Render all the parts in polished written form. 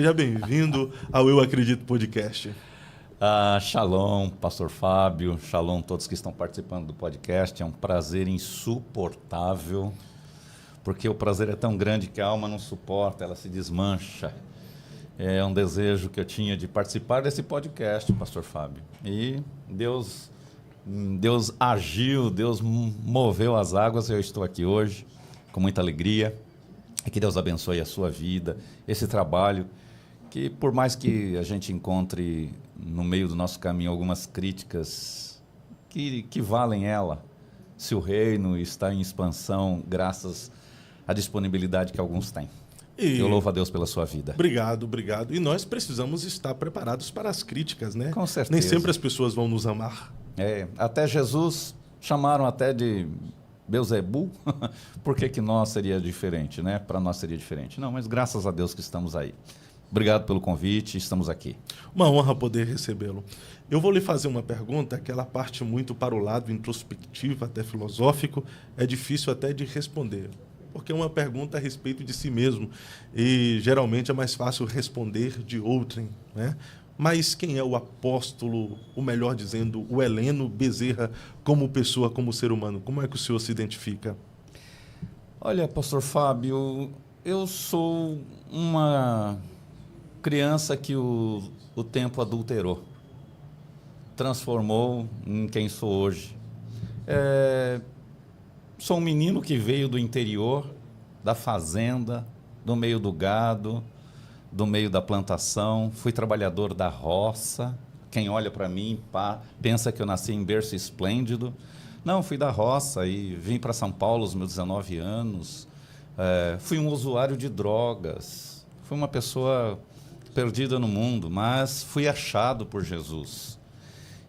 Seja bem-vindo ao Eu Acredito Podcast. Shalom, Pastor Fábio, shalom todos que estão participando do podcast. É um prazer insuportável, porque o prazer é tão grande que a alma não suporta, ela se desmancha. É um desejo que eu tinha de participar desse podcast, Pastor Fábio. E Deus agiu, Deus moveu as águas, eu estou aqui hoje com muita alegria. E que Deus abençoe a sua vida, esse trabalho, que por mais que a gente encontre no meio do nosso caminho algumas críticas que valem ela, se o reino está em expansão graças à disponibilidade que alguns têm. Eu louvo a Deus pela sua vida. Obrigado. E nós precisamos estar preparados para as críticas, né? Com certeza. Nem sempre as pessoas vão nos amar. Até Jesus chamaram até de Beuzebu. Por que nós seria diferente, né? Para nós seria diferente. Não, mas graças a Deus que estamos aí. Obrigado pelo convite, estamos aqui. Uma honra poder recebê-lo. Eu vou lhe fazer uma pergunta que ela parte muito para o lado introspectivo, até filosófico. É difícil até de responder, porque é uma pergunta a respeito de si mesmo. E geralmente é mais fácil responder de outrem, né? Mas quem é o apóstolo, ou melhor dizendo, o Heleno Bezerra, como pessoa, como ser humano? Como é que o senhor se identifica? Olha, pastor Fábio, eu sou uma criança que o tempo adulterou, transformou em quem sou hoje. Sou um menino que veio do interior, da fazenda, do meio do gado, do meio da plantação, fui trabalhador da roça. Quem olha para mim pensa que eu nasci em berço esplêndido. Não, fui da roça e vim para São Paulo aos meus 19 anos. Fui um usuário de drogas, fui uma pessoa perdida no mundo, mas fui achado por Jesus.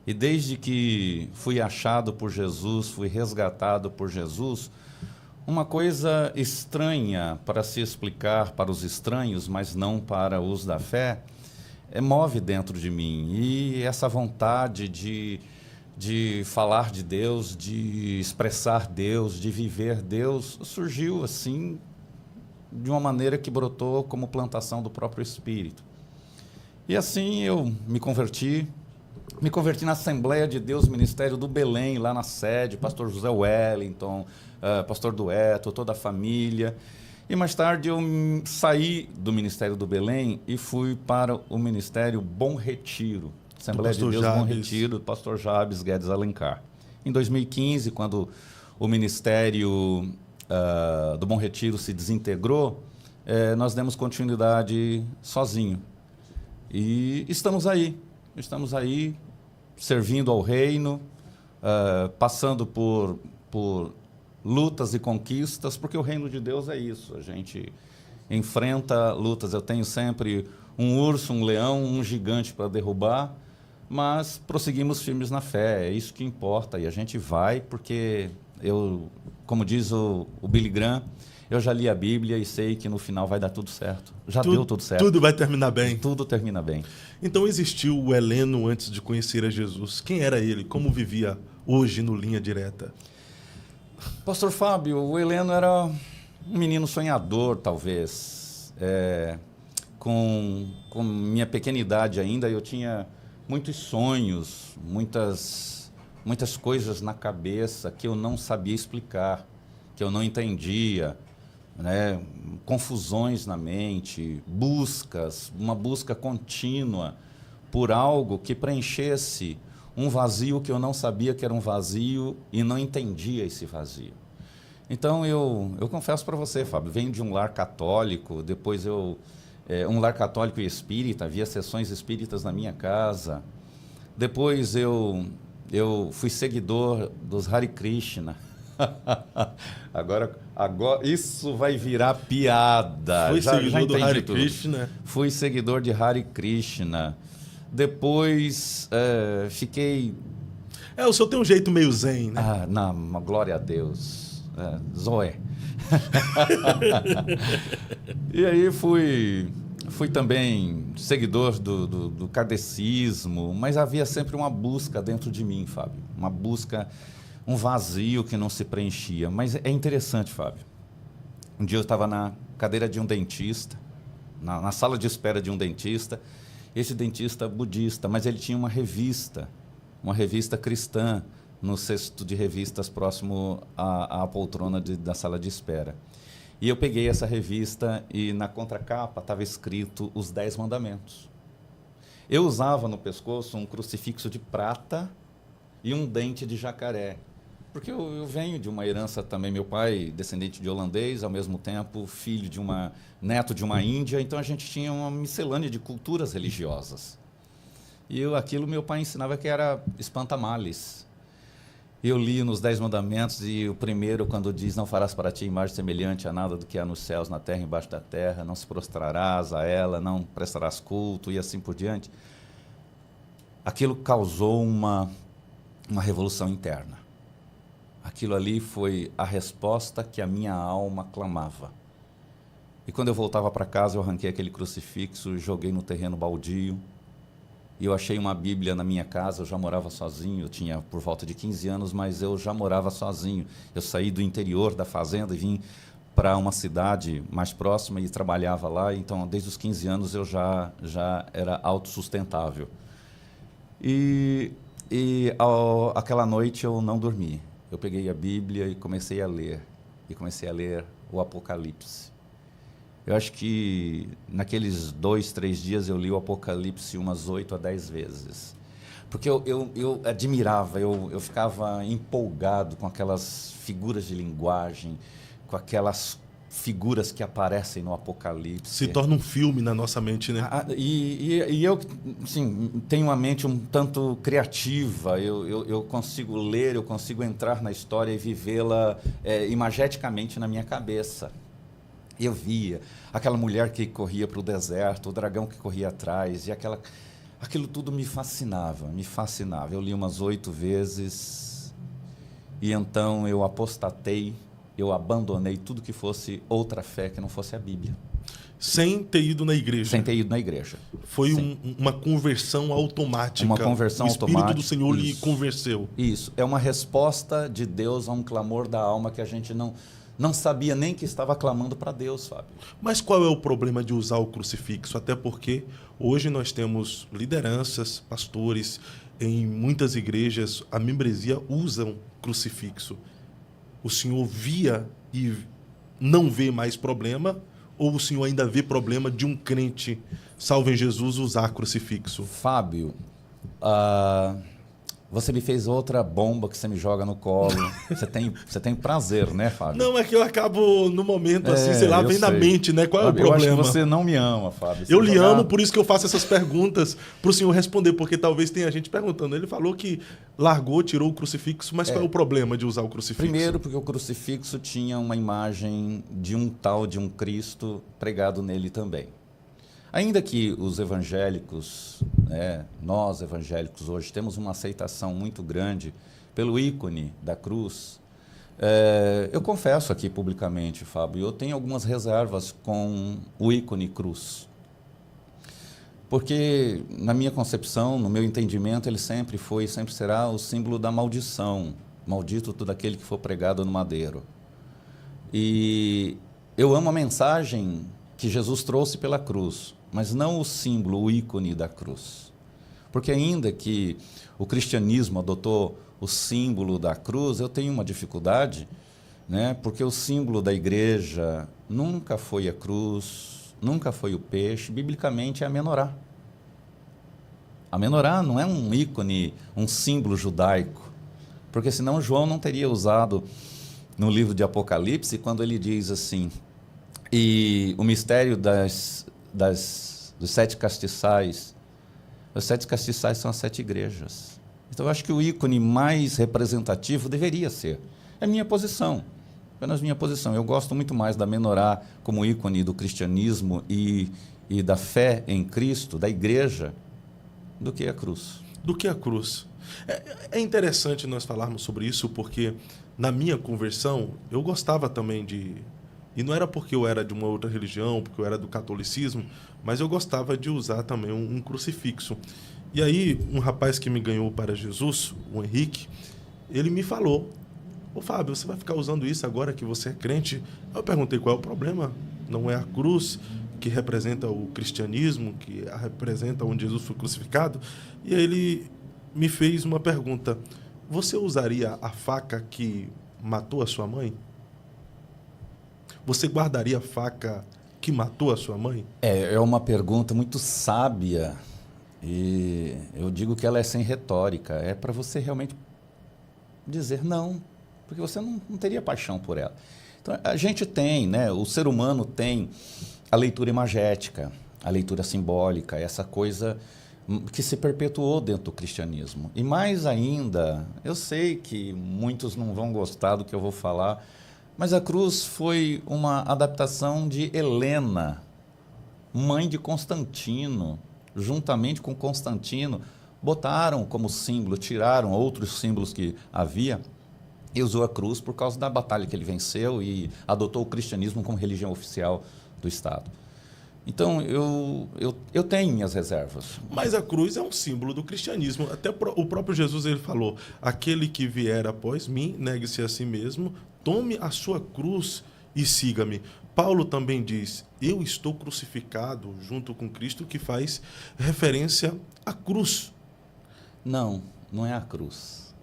E desde que fui achado por Jesus, fui resgatado por Jesus, uma coisa estranha para se explicar para os estranhos, mas não para os da fé, move dentro de mim. E essa vontade de falar de Deus, de expressar Deus, de viver Deus, surgiu assim, de uma maneira que brotou como plantação do próprio Espírito. E assim eu me converti na Assembleia de Deus, Ministério do Belém, lá na sede, pastor José Wellington, pastor Dueto, toda a família. E mais tarde eu saí do Ministério do Belém e fui para o Ministério Bom Retiro, Assembleia de Deus Bom Retiro, do pastor Jabes Guedes Alencar. Em 2015, quando o Ministério do Bom Retiro se desintegrou, nós demos continuidade sozinho. E estamos aí servindo ao reino, passando por lutas e conquistas, porque o reino de Deus é isso, a gente enfrenta lutas. Eu tenho sempre um urso, um leão, um gigante para derrubar, mas prosseguimos firmes na fé, é isso que importa, e a gente vai, porque como diz o Billy Graham, eu já li a Bíblia e sei que no final vai dar tudo certo. Deu tudo certo. Tudo vai terminar bem. Tudo termina bem. Então existiu o Heleno antes de conhecer a Jesus. Quem era ele? Como vivia hoje no Linha Direta? Pastor Fábio, o Heleno era um menino sonhador, talvez. Com minha pequena idade ainda, eu tinha muitos sonhos, muitas coisas na cabeça que eu não sabia explicar, que eu não entendia. Confusões na mente, uma busca contínua por algo que preenchesse um vazio que eu não sabia que era um vazio e não entendia esse vazio. Então eu confesso para você, Fábio, venho de um lar católico, depois um lar católico e espírita, havia sessões espíritas na minha casa, depois eu fui seguidor dos Hare Krishna. Agora isso vai virar piada. Foi seguidor do Hare Krishna? Fui seguidor de Hare Krishna. Depois fiquei... O senhor tem um jeito meio zen, né? Não, glória a Deus. Zoé. E aí fui também seguidor do kardecismo, mas havia sempre uma busca dentro de mim, Fábio. Uma busca... um vazio que não se preenchia. Mas é interessante, Fábio. Um dia eu estava na cadeira de um dentista na sala de espera de um dentista, esse dentista budista, mas ele tinha uma revista cristã, no cesto de revistas próximo à poltrona da sala de espera. E eu peguei essa revista e na contracapa estava escrito os 10 mandamentos. Eu usava no pescoço um crucifixo de prata e um dente de jacaré. Porque eu venho de uma herança também, meu pai descendente de holandês, ao mesmo tempo neto de uma índia, então a gente tinha uma miscelânea de culturas religiosas. E aquilo meu pai ensinava que era espanta-males. Eu li nos 10 mandamentos e o primeiro, quando diz: não farás para ti imagem semelhante a nada do que há nos céus, na terra e embaixo da terra, não se prostrarás a ela, não prestarás culto e assim por diante. Aquilo causou uma revolução interna. Aquilo ali foi a resposta que a minha alma clamava. E quando eu voltava para casa, eu arranquei aquele crucifixo, joguei no terreno baldio. E eu achei uma Bíblia na minha casa. Eu já morava sozinho, eu tinha por volta de 15 anos, mas eu já morava sozinho. Eu saí do interior da fazenda e vim para uma cidade mais próxima e trabalhava lá. Então, desde os 15 anos, eu já era autossustentável. Aquela noite eu não dormi. Eu peguei a Bíblia e comecei a ler. E comecei a ler o Apocalipse. Eu acho que naqueles 2, 3 dias eu li o Apocalipse umas 8 a 10 vezes. Porque eu admirava, eu ficava empolgado com aquelas figuras de linguagem, com aquelas figuras que aparecem no Apocalipse. Se torna um filme na nossa mente, né? E eu, assim, tenho uma mente um tanto criativa. Eu consigo ler, eu consigo entrar na história e vivê-la imageticamente na minha cabeça. Eu via aquela mulher que corria para o deserto, o dragão que corria atrás, e aquilo tudo me fascinava, me fascinava. Eu li umas 8 vezes e então eu apostatei, eu abandonei tudo que fosse outra fé que não fosse a Bíblia. Sem ter ido na igreja? Sem ter ido na igreja. Foi uma conversão automática. Uma conversão automática. O Espírito do Senhor lhe convenceu. Isso. É uma resposta de Deus a um clamor da alma que a gente não sabia nem que estava clamando para Deus, Fábio. Mas qual é o problema de usar o crucifixo? Até porque hoje nós temos lideranças, pastores, em muitas igrejas, a membresia usam crucifixo. O senhor via e não vê mais problema? Ou o senhor ainda vê problema de um crente, salvo em Jesus, usar crucifixo? Fábio, você me fez outra bomba que você me joga no colo. Você tem prazer, né, Fábio? Não, é que eu acabo no momento, assim, sei lá, vem na mente, né? Qual Fábio, é o problema? Eu acho que você não me ama, Fábio. Eu lhe amo, por isso que eu faço essas perguntas para o senhor responder, porque talvez tenha gente perguntando. Ele falou que largou, tirou o crucifixo, mas qual é o problema de usar o crucifixo? Primeiro, porque o crucifixo tinha uma imagem de um Cristo pregado nele também. Ainda que os evangélicos, nós evangélicos hoje, temos uma aceitação muito grande pelo ícone da cruz, eu confesso aqui publicamente, Fábio, eu tenho algumas reservas com o ícone cruz. Porque, na minha concepção, no meu entendimento, ele sempre foi e sempre será o símbolo da maldição. Maldito todo aquele que for pregado no madeiro. E eu amo a mensagem que Jesus trouxe pela cruz, mas não o símbolo, o ícone da cruz. Porque ainda que o cristianismo adotou o símbolo da cruz, eu tenho uma dificuldade, né? Porque o símbolo da igreja nunca foi a cruz, nunca foi o peixe, biblicamente é a menorá. A menorá não é um ícone, um símbolo judaico, porque senão João não teria usado no livro de Apocalipse, quando ele diz assim, e o mistério dos 7 castiçais, os 7 castiçais são as 7 igrejas. Então, eu acho que o ícone mais representativo deveria ser. É minha posição, apenas minha posição. Eu gosto muito mais da menorá como ícone do cristianismo e da fé em Cristo, da igreja, do que a cruz. Do que a cruz. É interessante nós falarmos sobre isso, porque na minha conversão, eu gostava também de... E não era porque eu era de uma outra religião, porque eu era do catolicismo, mas eu gostava de usar também um crucifixo. E aí, um rapaz que me ganhou para Jesus, o Henrique, ele me falou, ô Fábio, você vai ficar usando isso agora que você é crente? Eu perguntei qual é o problema, não é a cruz. que representa o cristianismo, que representa onde Jesus foi crucificado, e ele me fez uma pergunta: você usaria a faca que matou a sua mãe? Você guardaria a faca que matou a sua mãe? É uma pergunta muito sábia, e eu digo que ela é sem retórica. É para você realmente dizer não, porque você não teria paixão por ela. Então, a gente tem, né, o ser humano tem a leitura imagética, a leitura simbólica, essa coisa que se perpetuou dentro do cristianismo. E mais ainda, eu sei que muitos não vão gostar do que eu vou falar, mas a cruz foi uma adaptação de Helena, mãe de Constantino. Juntamente com Constantino, botaram como símbolo, tiraram outros símbolos que havia e usou a cruz por causa da batalha que ele venceu e adotou o cristianismo como religião oficial do Estado. Então, eu tenho minhas reservas. Mas a cruz é um símbolo do cristianismo. Até o próprio Jesus ele falou: aquele que vier após mim, negue-se a si mesmo, tome a sua cruz e siga-me. Paulo também diz: eu estou crucificado junto com Cristo, que faz referência à cruz. Não, não é a cruz.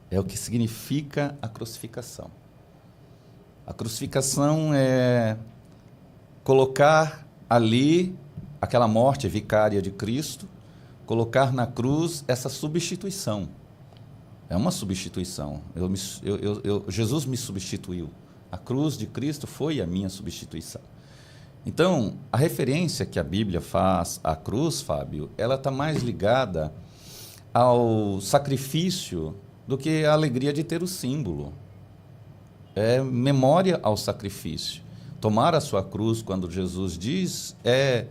É o que significa a crucificação. A crucificação é colocar ali aquela morte vicária de Cristo, colocar na cruz essa substituição. É uma substituição. Jesus me substituiu. A cruz de Cristo foi a minha substituição. Então, a referência que a Bíblia faz à cruz, Fábio, ela está mais ligada ao sacrifício do que a alegria de ter o símbolo. É memória ao sacrifício. Tomar a sua cruz, quando Jesus diz, é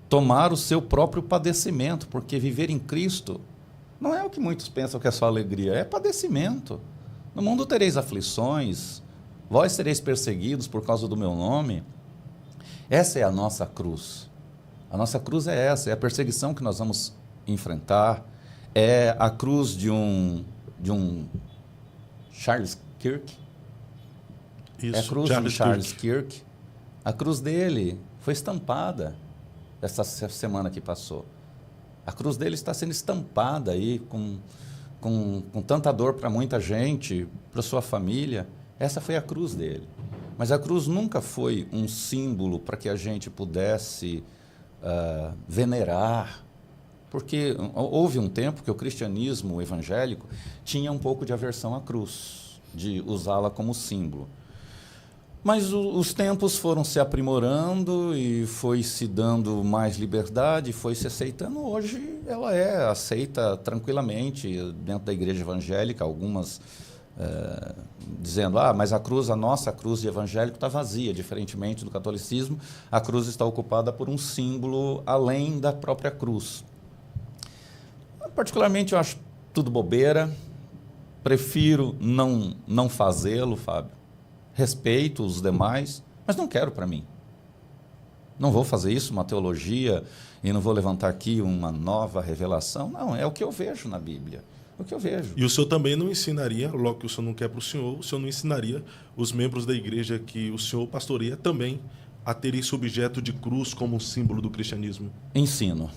tomar o seu próprio padecimento, porque viver em Cristo não é o que muitos pensam que é só alegria, é padecimento. No mundo tereis aflições, vós sereis perseguidos por causa do meu nome. Essa é a nossa cruz. A nossa cruz é essa, é a perseguição que nós vamos enfrentar, é a cruz de um Charles Kirk. Isso, É a cruz de Charles Kirk. A cruz dele foi estampada essa semana que passou. A cruz dele está sendo estampada aí com tanta dor para muita gente, para sua família. Essa foi a cruz dele. Mas a cruz nunca foi um símbolo para que a gente pudesse venerar, porque houve um tempo que o cristianismo evangélico tinha um pouco de aversão à cruz, de usá-la como símbolo. Mas os tempos foram se aprimorando e foi se dando mais liberdade, foi se aceitando. Hoje ela é aceita tranquilamente dentro da igreja evangélica, algumas dizendo, mas a nossa cruz de evangélico está vazia, diferentemente do catolicismo, a cruz está ocupada por um símbolo além da própria cruz. Particularmente eu acho tudo bobeira, prefiro não fazê-lo, Fábio. Respeito os demais, mas não quero para mim. Não vou fazer isso, uma teologia, e não vou levantar aqui uma nova revelação. Não, é o que eu vejo na Bíblia. O que eu vejo. E o senhor também não ensinaria, logo que o senhor não quer para o senhor não ensinaria os membros da igreja que o senhor pastoreia também a ter esse objeto de cruz como um símbolo do cristianismo? Ensino.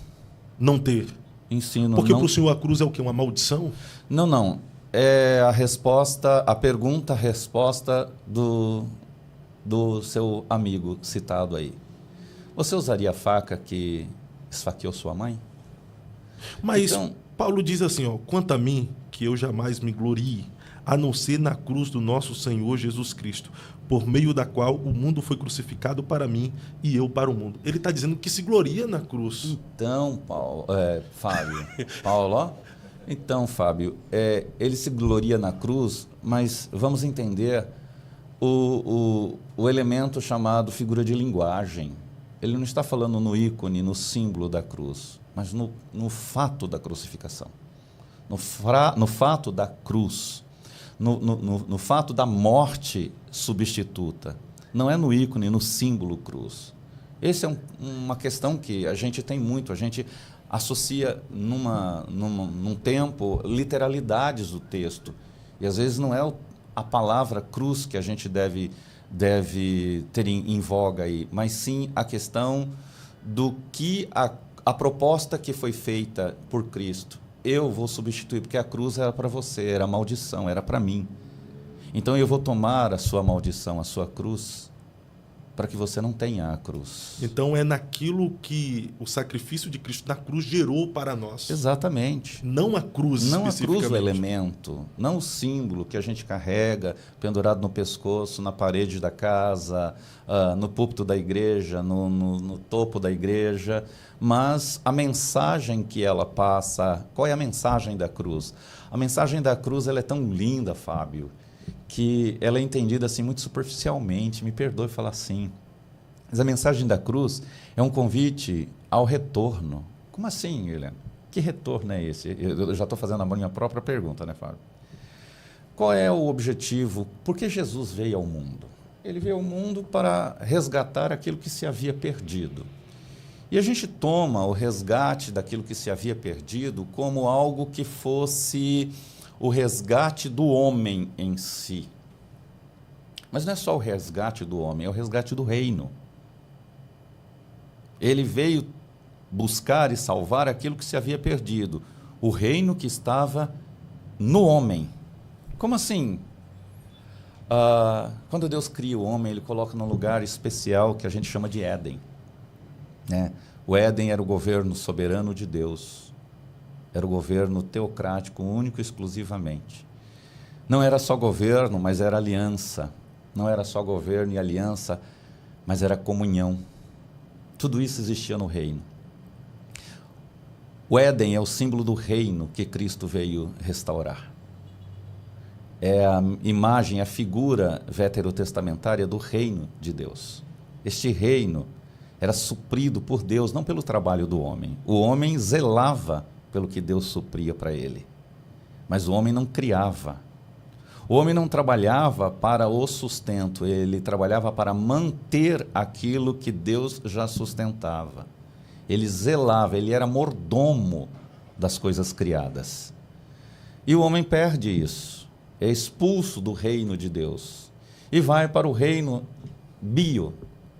Não ter? Ensino. Porque para o senhor a cruz é o quê? Uma maldição? Não. É a resposta, a pergunta-resposta do seu amigo citado aí. Você usaria a faca que esfaqueou sua mãe? Mas então, Paulo diz assim, quanto a mim, que eu jamais me glorie, a não ser na cruz do nosso Senhor Jesus Cristo, por meio da qual o mundo foi crucificado para mim e eu para o mundo. Ele está dizendo que se gloria na cruz. Então, Fábio, Então, Fábio, ele se gloria na cruz, mas vamos entender o elemento chamado figura de linguagem. Ele não está falando no ícone, no símbolo da cruz, mas no fato da crucificação, no fato da cruz, no fato da morte substituta. Não é no ícone, no símbolo cruz. Essa é uma questão que a gente tem muito, a gente associa num tempo literalidades do texto. E às vezes não é a palavra cruz que a gente deve deve ter em voga aí, mas sim a questão do que a proposta que foi feita por Cristo. Eu vou substituir, porque a cruz era para você, era maldição, era para mim. Então eu vou tomar a sua maldição, a sua cruz, para que você não tenha a cruz. Então é naquilo que o sacrifício de Cristo na cruz gerou para nós. Exatamente. Não a cruz Não a especificamente. cruz o elemento, não o símbolo que a gente carrega pendurado no pescoço, na parede da casa, no púlpito da igreja, no topo da igreja, mas a mensagem que ela passa. Qual é a mensagem da cruz? A mensagem da cruz ela é tão linda, Fábio, que ela é entendida assim muito superficialmente, me perdoe falar assim. Mas a mensagem da cruz é um convite ao retorno. Como assim, Helena? Que retorno é esse? Eu já estou fazendo a minha própria pergunta, né, Fábio? Qual é o objetivo? Por que Jesus veio ao mundo? Ele veio ao mundo para resgatar aquilo que se havia perdido. E a gente toma o resgate daquilo que se havia perdido como algo que fosse o resgate do homem em si. Mas não é só o resgate do homem, é o resgate do reino. Ele veio buscar e salvar aquilo que se havia perdido, o reino que estava no homem. Como assim? Quando Deus cria o homem, Ele coloca num lugar especial que a gente chama de Éden. Né? O Éden era o governo soberano de Deus. Era o governo teocrático, único e exclusivamente. Não era só governo, mas era aliança. Não era só governo e aliança, mas era comunhão. Tudo isso existia no reino. O Éden é o símbolo do reino que Cristo veio restaurar. É a imagem, a figura veterotestamentária do reino de Deus. Este reino era suprido por Deus, não pelo trabalho do homem. O homem zelava pelo que Deus supria para ele. Mas o homem não criava. O homem não trabalhava para o sustento, ele trabalhava para manter aquilo que Deus já sustentava. Ele zelava, ele era mordomo das coisas criadas. E o homem perde isso, é expulso do reino de Deus e vai para o reino bio.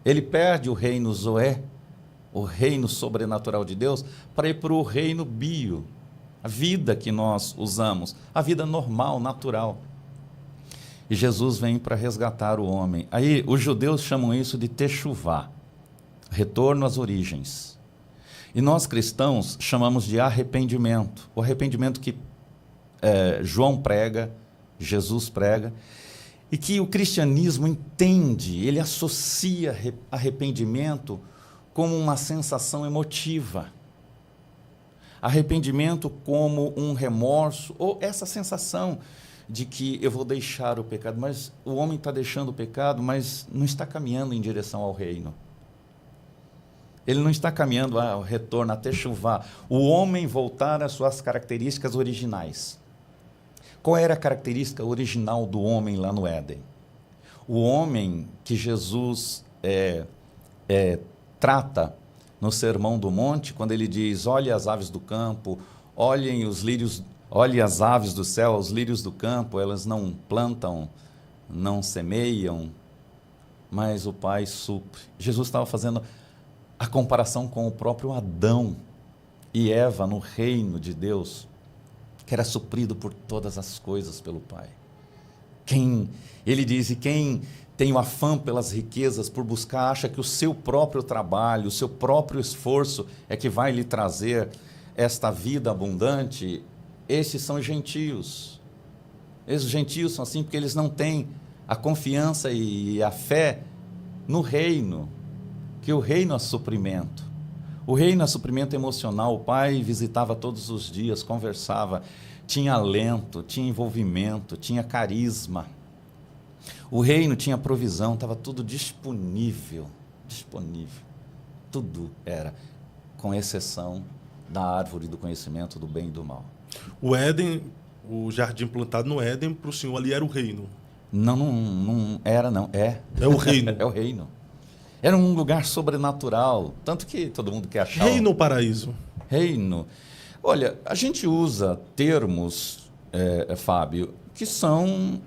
Ele perde o reino Zoé, o reino sobrenatural de Deus, para ir para o reino bio, a vida que nós usamos, a vida normal, natural. E Jesus vem para resgatar o homem. Aí os judeus chamam isso de techuvá, retorno às origens. E nós cristãos chamamos de arrependimento, o arrependimento que João prega, Jesus prega, e que o cristianismo entende, ele associa arrependimento como uma sensação emotiva. Arrependimento como um remorso, ou essa sensação de que eu vou deixar o pecado, mas o homem está deixando o pecado, mas não está caminhando em direção ao reino. Ele não está caminhando ao retorno, a techuvá, o homem voltar às suas características originais. Qual era a característica original do homem lá no Éden? O homem que Jesus trata no Sermão do Monte, quando ele diz, olhe as aves do campo, olhem os lírios, olhe as aves do céu, os lírios do campo, elas não plantam, não semeiam, mas o Pai supre. Jesus estava fazendo a comparação com o próprio Adão e Eva no reino de Deus, que era suprido por todas as coisas pelo Pai. Ele diz, e quem tem o afã pelas riquezas, por buscar, acha que o seu próprio trabalho, o seu próprio esforço é que vai lhe trazer esta vida abundante, esses são gentios. Esses gentios são assim porque eles não têm a confiança e a fé no reino, que o reino é suprimento. O reino é suprimento emocional. O pai visitava todos os dias, conversava, tinha alento, tinha envolvimento, tinha carisma. O reino tinha provisão, estava tudo disponível. Tudo era, com exceção da árvore do conhecimento do bem e do mal. O Éden, o jardim plantado no Éden, para o Senhor ali era o reino. Não era, não. É o reino. É o reino. Era um lugar sobrenatural, tanto que todo mundo quer achar... Reino ou paraíso? Reino. Olha, a gente usa termos, Fábio, que são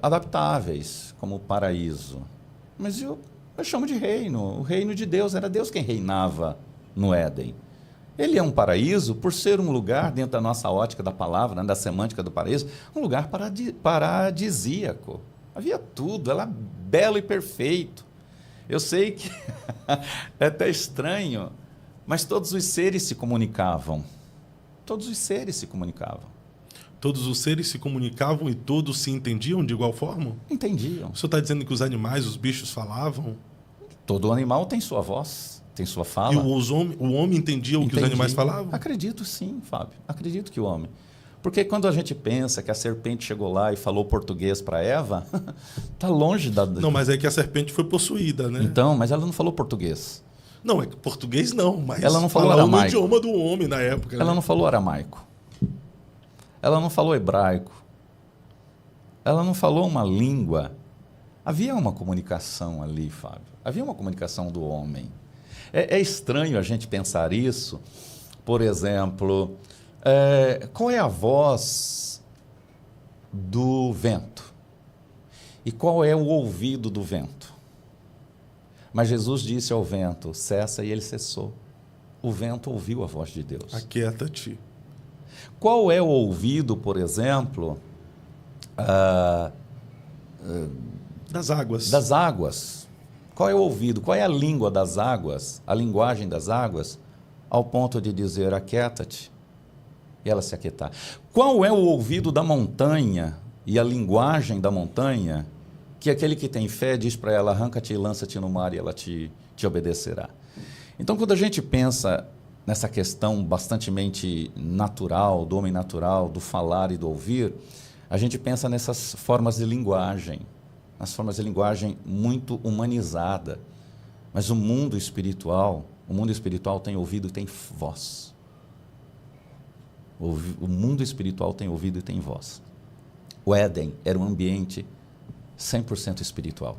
adaptáveis, como paraíso. Mas eu chamo de reino. O reino de Deus, era Deus quem reinava no Éden. Ele é um paraíso por ser um lugar, dentro da nossa ótica da palavra, né, da semântica do paraíso, um lugar paradisíaco. Havia tudo, era belo e perfeito. Eu sei que é até estranho, mas todos os seres se comunicavam. Todos os seres se comunicavam. Todos os seres se comunicavam e todos se entendiam de igual forma? Entendiam. O senhor está dizendo que os animais, os bichos falavam? Todo animal tem sua voz, tem sua fala. E o homem entendia o que os animais falavam? Acredito sim, Fábio. Acredito que o homem. Porque quando a gente pensa que a serpente chegou lá e falou português para Eva, está longe da... Não, mas é que a serpente foi possuída, né? Então, mas ela não falou português. Não, é que português não, mas ela não falou falava aramaico. o idioma do homem na época. Ela né? não falou aramaico. Ela não falou hebraico. Ela não falou uma língua. Havia uma comunicação ali, Fábio. Havia uma comunicação do homem. É estranho a gente pensar isso. Por exemplo, qual é a voz do vento? E qual é o ouvido do vento? Mas Jesus disse ao vento, cessa, e ele cessou. O vento ouviu a voz de Deus. Aquieta-te. Qual é o ouvido, por exemplo, das águas? Das águas. Qual é o ouvido? Qual é a língua das águas? A linguagem das águas? Ao ponto de dizer, aquieta-te, e ela se aquietar. Qual é o ouvido da montanha e a linguagem da montanha que aquele que tem fé diz para ela, arranca-te e lança-te no mar e ela te obedecerá? Então, quando a gente pensa nessa questão bastantemente natural, do homem natural, do falar e do ouvir, a gente pensa nessas formas de linguagem, nas formas de linguagem muito humanizada. Mas o mundo espiritual tem ouvido e tem voz. O mundo espiritual tem ouvido e tem voz. O Éden era um ambiente 100% espiritual.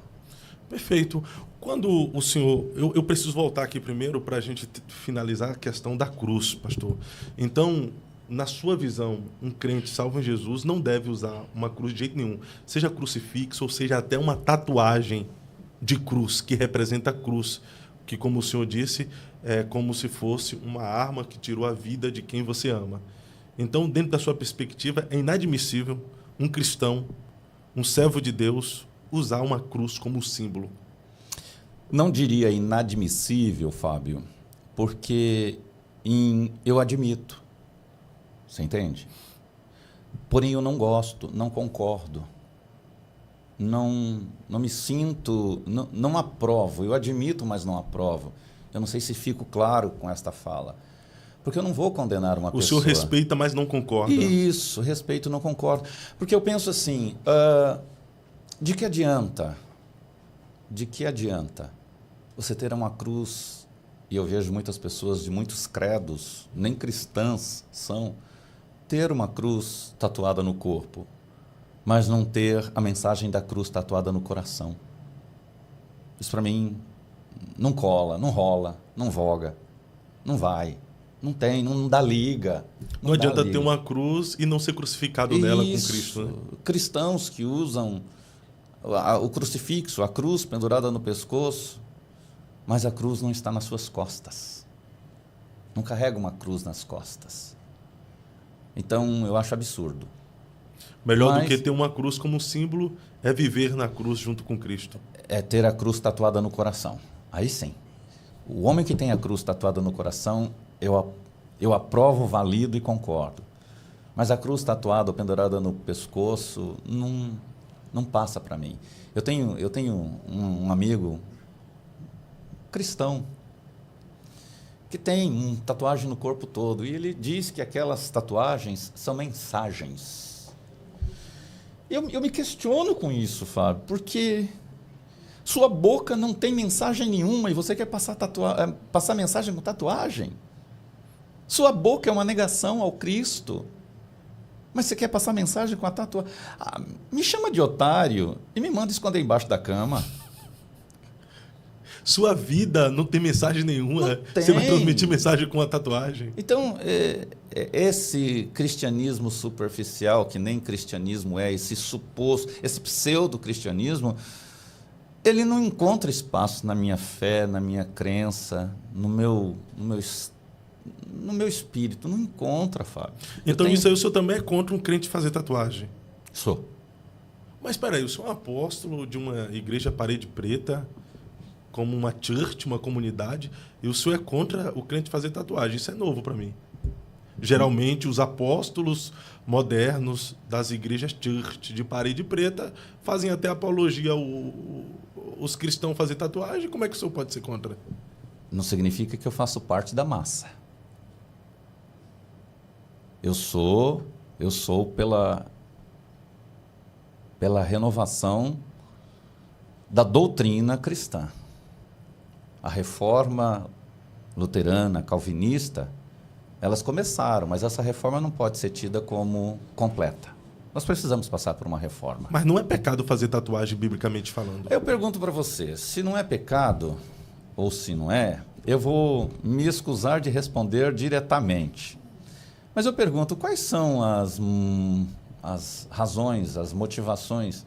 Perfeito. Quando o senhor... Eu preciso voltar aqui primeiro para a gente finalizar a questão da cruz, pastor. Então, na sua visão, um crente salvo em Jesus não deve usar uma cruz de jeito nenhum, seja crucifixo ou seja até uma tatuagem de cruz, que representa a cruz, que, como o senhor disse, é como se fosse uma arma que tirou a vida de quem você ama. Então, dentro da sua perspectiva, é inadmissível um cristão, um servo de Deus, usar uma cruz como símbolo. Não diria inadmissível, Fábio, porque eu admito. Você entende? Porém, eu não gosto, não concordo. Não me sinto, não aprovo. Eu admito, mas não aprovo. Eu não sei se fico claro com esta fala. Porque eu não vou condenar uma pessoa. O senhor respeita, mas não concorda. Isso, respeito, não concordo. Porque eu penso assim, de que adianta você ter uma cruz, e eu vejo muitas pessoas de muitos credos, nem cristãs são, ter uma cruz tatuada no corpo, mas não ter a mensagem da cruz tatuada no coração. Isso para mim não cola, não rola, não voga, não vai, não tem, não dá liga. Não adianta ter uma cruz e não ser crucificado nela com Cristo. Né? Cristãos que usam o crucifixo, a cruz pendurada no pescoço, mas a cruz não está nas suas costas. Não carrega uma cruz nas costas. Então, eu acho absurdo. Melhor do que ter uma cruz como símbolo é viver na cruz junto com Cristo. É ter a cruz tatuada no coração. Aí sim. O homem que tem a cruz tatuada no coração, eu aprovo, valido e concordo. Mas a cruz tatuada ou pendurada no pescoço não passa para mim. Eu tenho um amigo cristão que tem uma tatuagem no corpo todo e ele diz que aquelas tatuagens são mensagens. Eu me questiono com isso, Fábio, porque sua boca não tem mensagem nenhuma e você quer passar mensagem com tatuagem? Sua boca é uma negação ao Cristo. Mas você quer passar mensagem com a tatuagem? Me chama de otário e me manda esconder embaixo da cama. Sua vida não tem mensagem nenhuma. Você vai transmitir mensagem com a tatuagem. Então, esse cristianismo superficial, que nem cristianismo é, esse suposto, esse pseudo-cristianismo, ele não encontra espaço na minha fé, na minha crença, no meu espírito. Não encontra, Fábio. Então isso aí o senhor também é contra um crente fazer tatuagem? Sou. Mas espera aí, o senhor é um apóstolo de uma igreja parede preta, como uma church, uma comunidade, e o senhor é contra o crente fazer tatuagem. Isso é novo para mim. Geralmente, os apóstolos modernos das igrejas church de parede preta fazem até apologia os cristãos fazer tatuagem. Como é que o senhor pode ser contra? Não significa que eu faço parte da massa. Eu sou pela renovação da doutrina cristã. A reforma luterana, calvinista, elas começaram, mas essa reforma não pode ser tida como completa. Nós precisamos passar por uma reforma. Mas não é pecado fazer tatuagem, biblicamente falando? Eu pergunto para você, se não é pecado, ou se não é, eu vou me escusar de responder diretamente. Mas eu pergunto, quais são as razões, as motivações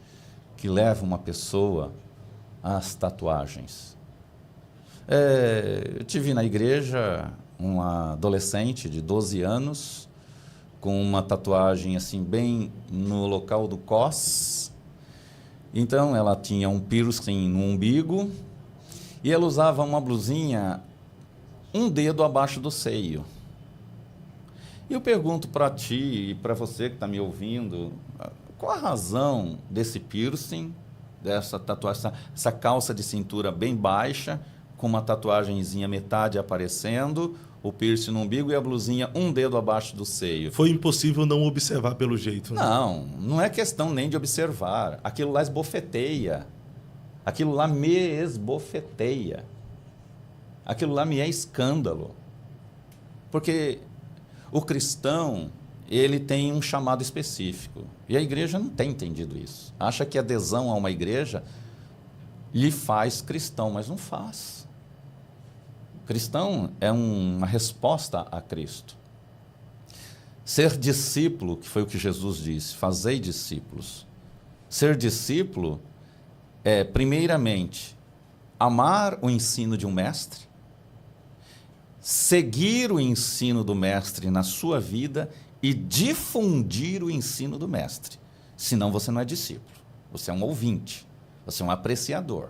que levam uma pessoa às tatuagens? Eu tive na igreja uma adolescente de 12 anos com uma tatuagem assim bem no local do cós. Então ela tinha um piercing no umbigo e ela usava uma blusinha um dedo abaixo do seio. E eu pergunto para ti e para você que está me ouvindo, qual a razão desse piercing, dessa tatuagem, essa calça de cintura bem baixa, com uma tatuagenzinha metade aparecendo, o piercing no umbigo e a blusinha um dedo abaixo do seio? Foi impossível não observar pelo jeito, né? Não é questão nem de observar. Aquilo lá esbofeteia. Aquilo lá me esbofeteia. Aquilo lá me é escândalo. Porque o cristão, ele tem um chamado específico. E a igreja não tem entendido isso. Acha que a adesão a uma igreja lhe faz cristão, mas não faz. Cristão é uma resposta a Cristo. Ser discípulo, que foi o que Jesus disse, fazei discípulos. Ser discípulo é, primeiramente, amar o ensino de um mestre, seguir o ensino do mestre na sua vida e difundir o ensino do mestre. Senão você não é discípulo, você é um ouvinte, você é um apreciador.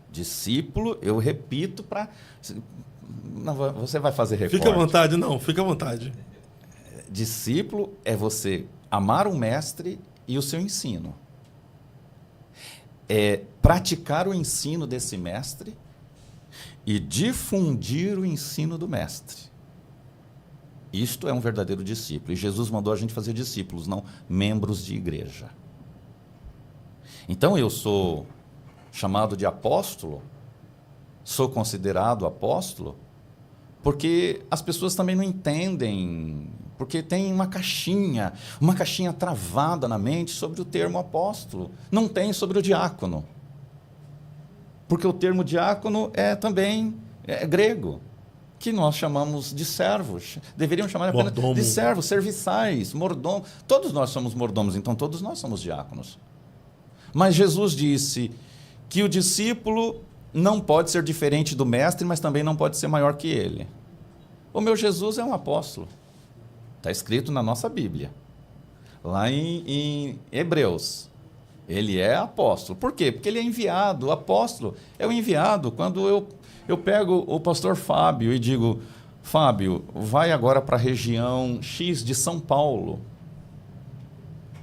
Discípulo, eu repito para... Você vai fazer recorte. Fica à vontade, não, fica à vontade. Discípulo é você amar o mestre e o seu ensino. É praticar o ensino desse mestre e difundir o ensino do mestre. Isto é um verdadeiro discípulo. E Jesus mandou a gente fazer discípulos, não membros de igreja. Então eu sou chamado de apóstolo, sou considerado apóstolo, porque as pessoas também não entendem, porque tem uma caixinha travada na mente sobre o termo apóstolo. Não tem sobre o diácono. Porque o termo diácono é também grego, que nós chamamos de servos. Deveriam chamar apenas de servos, serviçais, mordomo. Todos nós somos mordomos, então todos nós somos diáconos. Mas Jesus disse que o discípulo não pode ser diferente do mestre, mas também não pode ser maior que ele. O meu Jesus é um apóstolo. Está escrito na nossa Bíblia. Lá em Hebreus. Ele é apóstolo. Por quê? Porque ele é enviado. O apóstolo é o enviado. Quando eu pego o pastor Fábio e digo, Fábio, vai agora para a região X de São Paulo.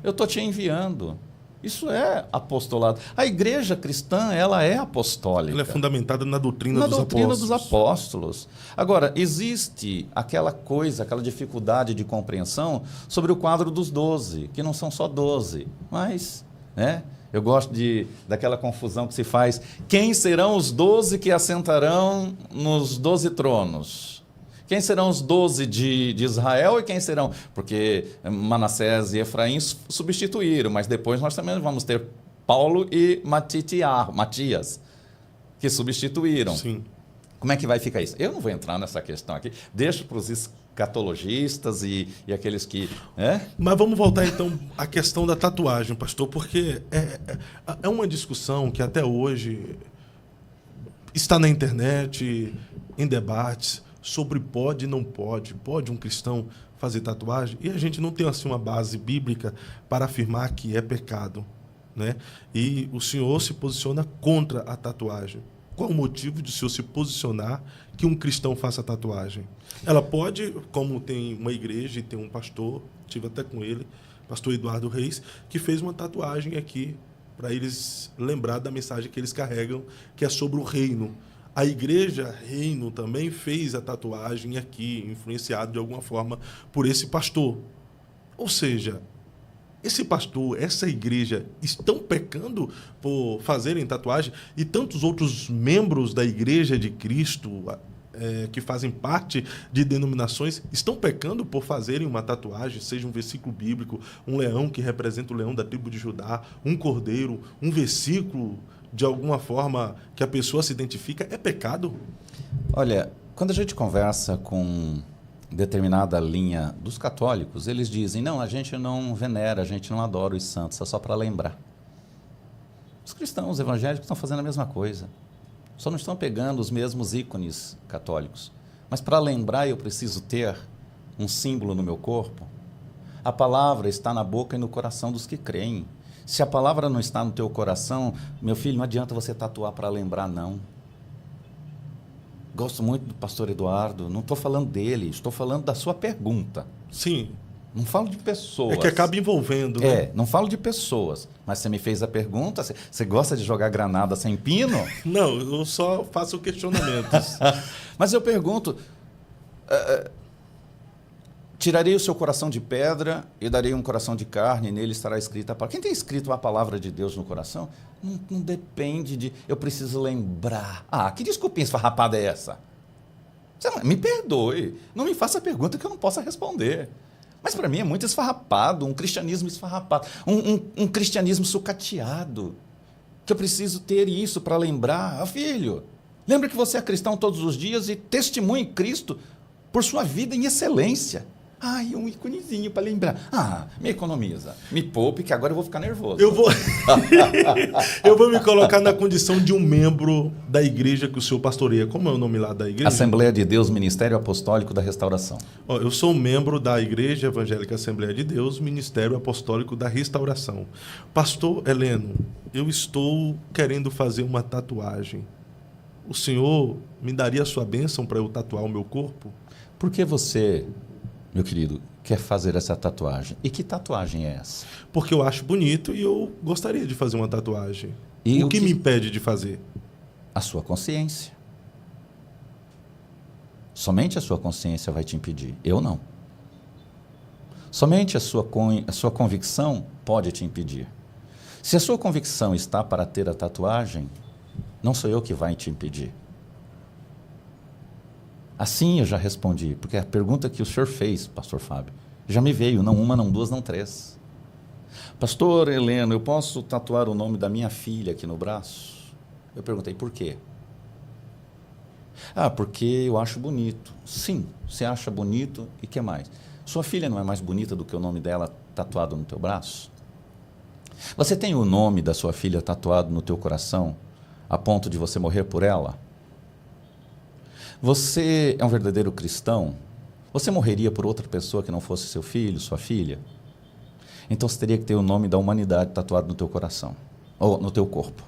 Eu estou te enviando. Isso é apostolado. A igreja cristã, ela é apostólica. Ela é fundamentada na doutrina dos apóstolos. Agora, existe aquela coisa, aquela dificuldade de compreensão sobre o quadro dos 12, que não são só 12, mas, né? Eu gosto daquela confusão que se faz. Quem serão os 12 que assentarão nos 12 tronos? Quem serão os 12 de Israel e quem serão? Porque Manassés e Efraim substituíram, mas depois nós também vamos ter Paulo e Matias, que substituíram. Sim. Como é que vai ficar isso? Eu não vou entrar nessa questão aqui. Deixo para os escatologistas e aqueles que... Mas vamos voltar, então, à questão da tatuagem, pastor, porque é uma discussão que até hoje está na internet, em debates, sobre pode e não pode. Pode um cristão fazer tatuagem? E a gente não tem assim uma base bíblica para afirmar que é pecado, né? E o senhor se posiciona contra a tatuagem. Qual o motivo de o senhor se posicionar que um cristão faça tatuagem? Ela pode, como tem uma igreja e tem um pastor, estive até com ele, pastor Eduardo Reis, que fez uma tatuagem aqui para eles lembrar da mensagem que eles carregam, que é sobre o reino. A igreja Reino também fez a tatuagem aqui, influenciado de alguma forma por esse pastor. Ou seja, esse pastor, essa igreja, estão pecando por fazerem tatuagem e tantos outros membros da igreja de Cristo, que fazem parte de denominações, estão pecando por fazerem uma tatuagem, seja um versículo bíblico, um leão que representa o leão da tribo de Judá, um cordeiro, um versículo de alguma forma que a pessoa se identifica, é pecado? Olha, quando a gente conversa com determinada linha dos católicos, eles dizem, não, a gente não venera, a gente não adora os santos, é só para lembrar. Os cristãos evangélicos estão fazendo a mesma coisa, só não estão pegando os mesmos ícones católicos. Mas para lembrar eu preciso ter um símbolo no meu corpo. A palavra está na boca e no coração dos que creem. Se a palavra não está no teu coração, meu filho, não adianta você tatuar para lembrar, não. Gosto muito do pastor Eduardo, não estou falando dele, estou falando da sua pergunta. Sim. Não falo de pessoas. É que acaba envolvendo, né? Não falo de pessoas. Mas você me fez a pergunta, você gosta de jogar granada sem pino? Não, eu só faço questionamentos. Mas eu pergunto... tirarei o seu coração de pedra e darei um coração de carne, e nele estará escrita a palavra. Quem tem escrito a palavra de Deus no coração? Não depende de... Eu preciso lembrar. Que desculpinha esfarrapada é essa? Me perdoe. Não me faça pergunta que eu não possa responder. Mas para mim é muito esfarrapado, um cristianismo esfarrapado, um cristianismo sucateado. Que eu preciso ter isso para lembrar. Filho, lembra que você é cristão todos os dias e testemunha em Cristo por sua vida em excelência. Um iconezinho para lembrar. Me economiza. Me poupe, que agora eu vou ficar nervoso. Eu vou me colocar na condição de um membro da igreja que o senhor pastoreia. Como é o nome lá da igreja? Assembleia de Deus, Ministério Apostólico da Restauração. Eu sou um membro da Igreja Evangélica Assembleia de Deus, Ministério Apostólico da Restauração. Pastor Heleno, eu estou querendo fazer uma tatuagem. O senhor me daria a sua bênção para eu tatuar o meu corpo? Por que você... meu querido, quer fazer essa tatuagem? E que tatuagem é essa? Porque eu acho bonito e eu gostaria de fazer uma tatuagem. E o que me impede de fazer? A sua consciência. Somente a sua consciência vai te impedir. Eu não. Somente a sua convicção pode te impedir. Se a sua convicção está para ter a tatuagem, não sou eu que vai te impedir. Assim eu já respondi, porque a pergunta que o senhor fez, pastor Fábio, já me veio, não uma, não duas, não três. Pastor Heleno, eu posso tatuar o nome da minha filha aqui no braço? Eu perguntei, por quê? Porque eu acho bonito. Sim, você acha bonito e o que mais? Sua filha não é mais bonita do que o nome dela tatuado no teu braço? Você tem o nome da sua filha tatuado no teu coração a ponto de você morrer por ela? Você é um verdadeiro cristão? Você morreria por outra pessoa que não fosse seu filho, sua filha? Então você teria que ter o nome da humanidade tatuado no teu coração, ou no teu corpo.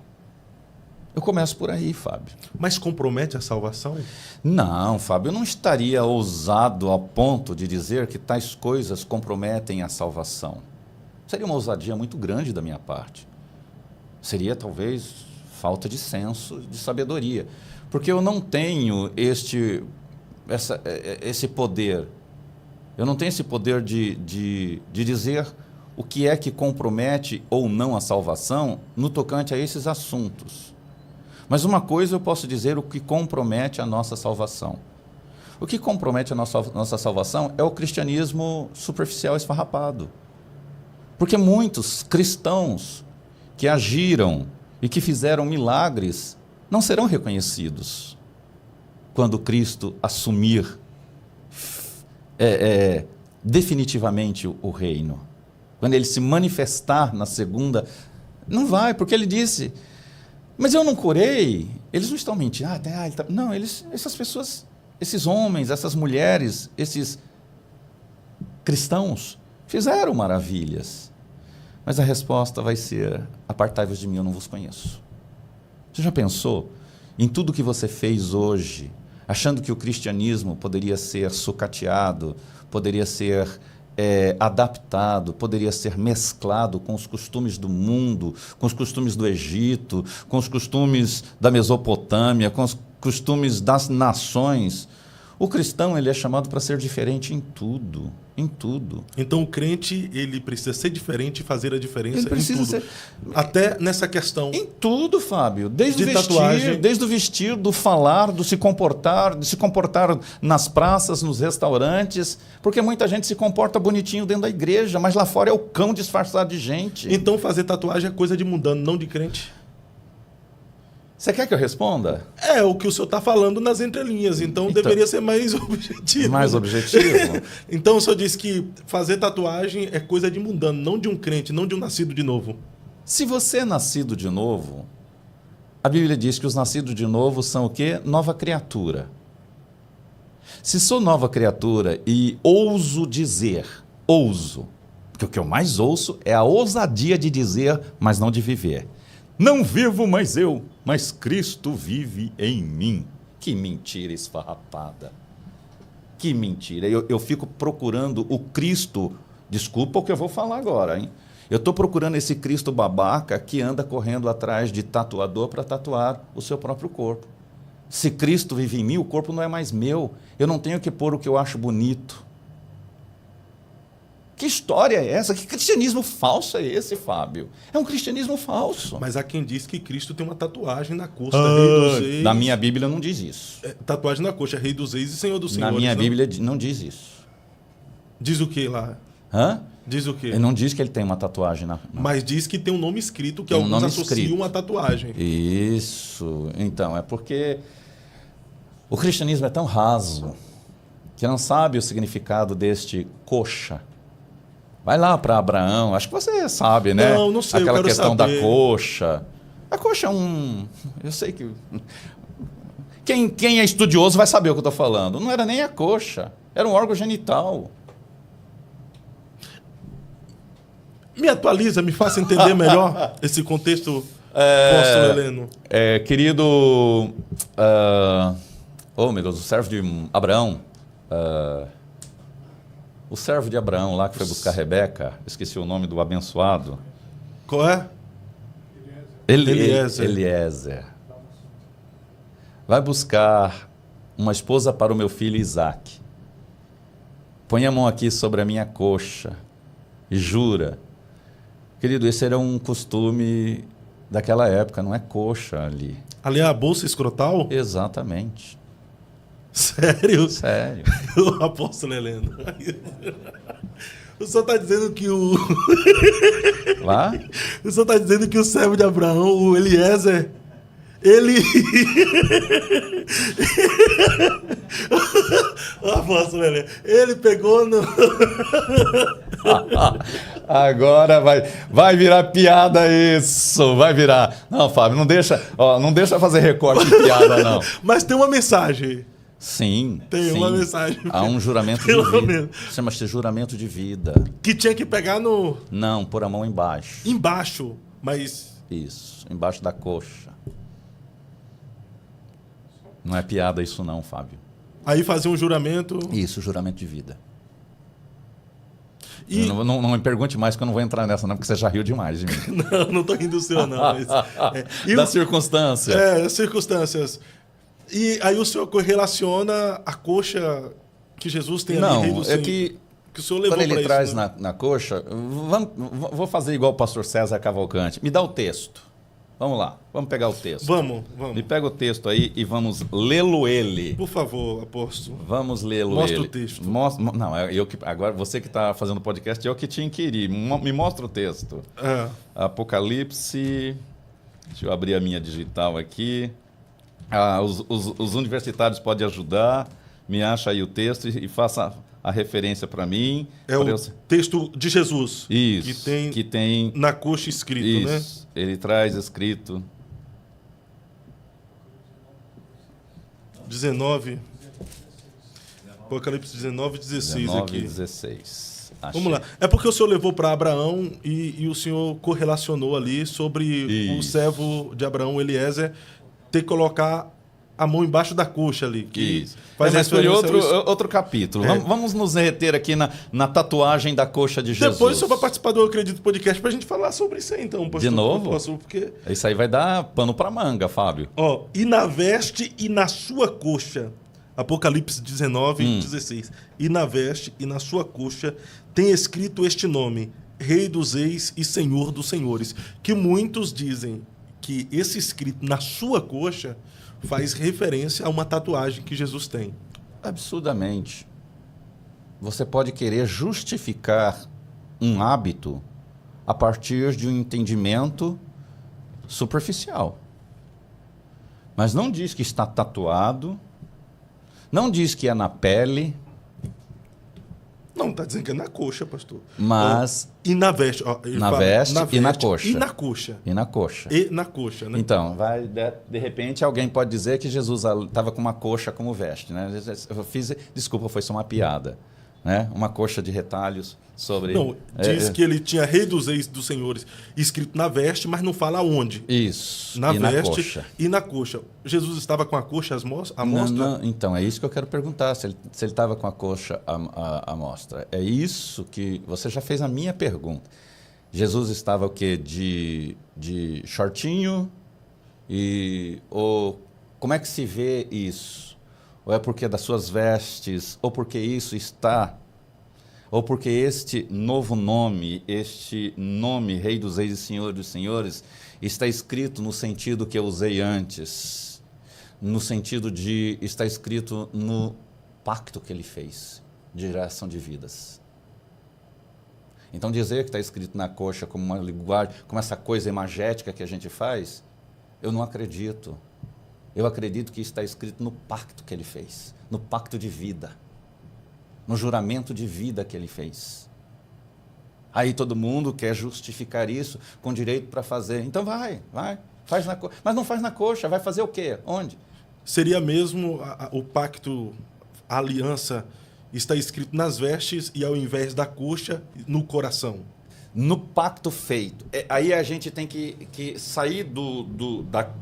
Eu começo por aí, Fábio. Mas compromete a salvação? Não, Fábio, eu não estaria ousado a ponto de dizer que tais coisas comprometem a salvação. Seria uma ousadia muito grande da minha parte. Seria, talvez, falta de senso, de sabedoria. Porque eu não tenho esse poder. Eu não tenho esse poder de dizer o que é que compromete ou não a salvação no tocante a esses assuntos. Mas uma coisa eu posso dizer, o que compromete a nossa salvação. O que compromete a nossa salvação é o cristianismo superficial esfarrapado. Porque muitos cristãos que agiram e que fizeram milagres não serão reconhecidos. quando Cristo assumir definitivamente o reino. Quando ele se manifestar na segunda, não vai, porque ele disse, mas eu não curei. Eles não estão mentindo. Não, essas pessoas, esses homens, essas mulheres, esses cristãos fizeram maravilhas. Mas a resposta vai ser, apartai-vos de mim, eu não vos conheço. Você já pensou em tudo que você fez hoje, achando que o cristianismo poderia ser sucateado, poderia ser adaptado, poderia ser mesclado com os costumes do mundo, com os costumes do Egito, com os costumes da Mesopotâmia, com os costumes das nações? O cristão, ele é chamado para ser diferente em tudo, em tudo. Então o crente, ele precisa ser diferente e fazer a diferença Ele precisa em tudo. ser... Até nessa questão. Em tudo, Fábio. Desde de o vestir, tatuagem. desde o vestir, do falar, do se comportar, de se comportar nas praças, nos restaurantes, porque muita gente se comporta bonitinho dentro da igreja, mas lá fora é o cão disfarçado de gente. Então fazer tatuagem é coisa de mundano, não de crente. Você quer que eu responda? É o que o senhor está falando nas entrelinhas, então deveria ser mais objetivo. Mais objetivo? Então o senhor disse que fazer tatuagem é coisa de mundano, não de um crente, não de um nascido de novo. Se você é nascido de novo, a Bíblia diz que os nascidos de novo são o quê? Nova criatura. Se sou nova criatura e ouso dizer, porque o que eu mais ouço é a ousadia de dizer, mas não de viver. Não vivo mais eu, mas Cristo vive em mim. Que mentira esfarrapada. Que mentira. Eu fico procurando o Cristo, desculpa o que eu vou falar agora, hein? Eu estou procurando esse Cristo babaca que anda correndo atrás de tatuador para tatuar o seu próprio corpo. Se Cristo vive em mim, o corpo não é mais meu. Eu não tenho que pôr o que eu acho bonito. Que história é essa? Que cristianismo falso é esse, Fábio? É um cristianismo falso. Mas há quem diz que Cristo tem uma tatuagem na coxa, Rei dos Reis. Na minha Bíblia não diz isso. Tatuagem na coxa, Rei dos Reis e Senhor dos Senhores. Na minha não? Bíblia não diz isso. Diz o que lá? Hã? Diz o quê? Ele não diz que ele tem uma tatuagem na... Mas diz que tem um nome escrito que Tem um alguns nome associam escrito. a tatuagem. Isso. Então, é porque o cristianismo é tão raso que não sabe o significado deste coxa. Vai lá para Abraão, acho que você sabe, né? Não sei, aquela eu quero questão saber. da coxa. A coxa é um... Eu sei que... Quem é estudioso vai saber o que eu estou falando. Não era nem a coxa, era um órgão genital. Me atualiza, me faça entender melhor esse contexto, apóstolo Heleno. Querido... oh, meu Deus, o servo de Abraão... o servo de Abraão lá que foi buscar Rebeca, esqueci o nome do abençoado. Qual é? Eliezer. Vai buscar uma esposa para o meu filho Isaque. Põe a mão aqui sobre a minha coxa e jura. Querido, esse era um costume daquela época, não é coxa ali. Ali é a bolsa escrotal? Exatamente. Sério? Sério. O apóstolo Heleno. O senhor está dizendo que o... Lá? O senhor está dizendo que o servo de Abraão, o Eliezer, ele... O apóstolo Heleno, ele pegou no... Agora vai virar piada isso, vai virar. Não, Fábio, não deixa fazer recorte de piada, não. Mas tem uma mensagem. Sim. Tem uma mensagem. Há um juramento de Pelo vida. menos. Chama-se juramento de vida. Que tinha que pegar no... Não, pôr a mão embaixo. Embaixo, mas... Isso, embaixo da coxa. Não é piada isso não, Fábio. Aí fazer um juramento... Isso, juramento de vida. E... Não me pergunte mais que eu não vou entrar nessa não, porque você já riu demais de mim. Não tô rindo do senhor, não. Mas, Da circunstância. Circunstâncias. E aí o senhor relaciona a coxa que Jesus tem ali, Rei do Senhor, que o senhor levou quando ele pra traz isso, né? na coxa, vou fazer igual o pastor César Cavalcante. Me dá o texto. Vamos lá, vamos pegar o texto. Vamos. Me pega o texto aí e vamos lê-lo ele. Por favor, apóstolo. Vamos lê-lo ele. Mostra o texto. Não, agora você que está fazendo o podcast, eu que te inquiri. Me mostra o texto. Apocalipse. Deixa eu abrir a minha digital aqui. Os universitários podem ajudar, me acha aí o texto e faça a referência para mim. É o texto de Jesus. Isso, que tem na coxa escrito, isso, né? Ele traz escrito. 19. Apocalipse 19, 16 aqui. 16. Achei. Vamos lá. É porque o senhor levou para Abraão e o senhor correlacionou ali sobre o servo de Abraão, Eliezer, ter que colocar a mão embaixo da coxa ali. Isso. Faz Mas foi referência outro capítulo. Vamos nos reter aqui na tatuagem da coxa de Jesus. Depois o senhor vai participar do Eu Acredito Podcast para a gente falar sobre isso aí, então. Pastor, de novo? Porque... Isso aí vai dar pano para manga, Fábio. Ó, e na veste e na sua coxa... Apocalipse 19, 16. E na veste e na sua coxa tem escrito este nome, Rei dos Reis e Senhor dos Senhores. Que muitos dizem que esse escrito na sua coxa faz referência a uma tatuagem que Jesus tem. Absurdamente. Você pode querer justificar um hábito a partir de um entendimento superficial. Mas não diz que está tatuado. Não diz que é na pele. Não, está dizendo que é na coxa, pastor. Mas... E na veste. Ó, na veste e na coxa. E na coxa. E na coxa. E na coxa, né? Então, de repente alguém pode dizer que Jesus estava com uma coxa como veste, né? Desculpa, foi só uma piada. Né? Uma coxa de retalhos sobre... Não, diz que ele tinha Rei dos Reis dos Senhores escrito na veste, mas não fala onde. Isso, na e veste na coxa. E na coxa. Jesus estava com a coxa à mostra? Não, então, é isso que eu quero perguntar, se ele estava com a coxa à mostra. É isso que... Você já fez a minha pergunta. Jesus estava o quê? De shortinho? Ou como é que se vê isso? Ou é porque das suas vestes, ou porque isso está, ou porque este novo nome, Rei dos Reis e Senhor dos Senhores, está escrito no sentido que eu usei antes, no sentido de está escrito no pacto que ele fez de geração de vidas. Então dizer que está escrito na coxa como uma linguagem, como essa coisa imagética que a gente faz, eu não acredito. Eu acredito que está escrito no pacto que ele fez, no pacto de vida, no juramento de vida que ele fez. Aí todo mundo quer justificar isso com direito para fazer. Então faz na coxa. Mas não faz na coxa, vai fazer o quê? Onde? Seria mesmo o pacto, a aliança, está escrito nas vestes e ao invés da coxa, no coração. No pacto feito. Aí a gente tem que sair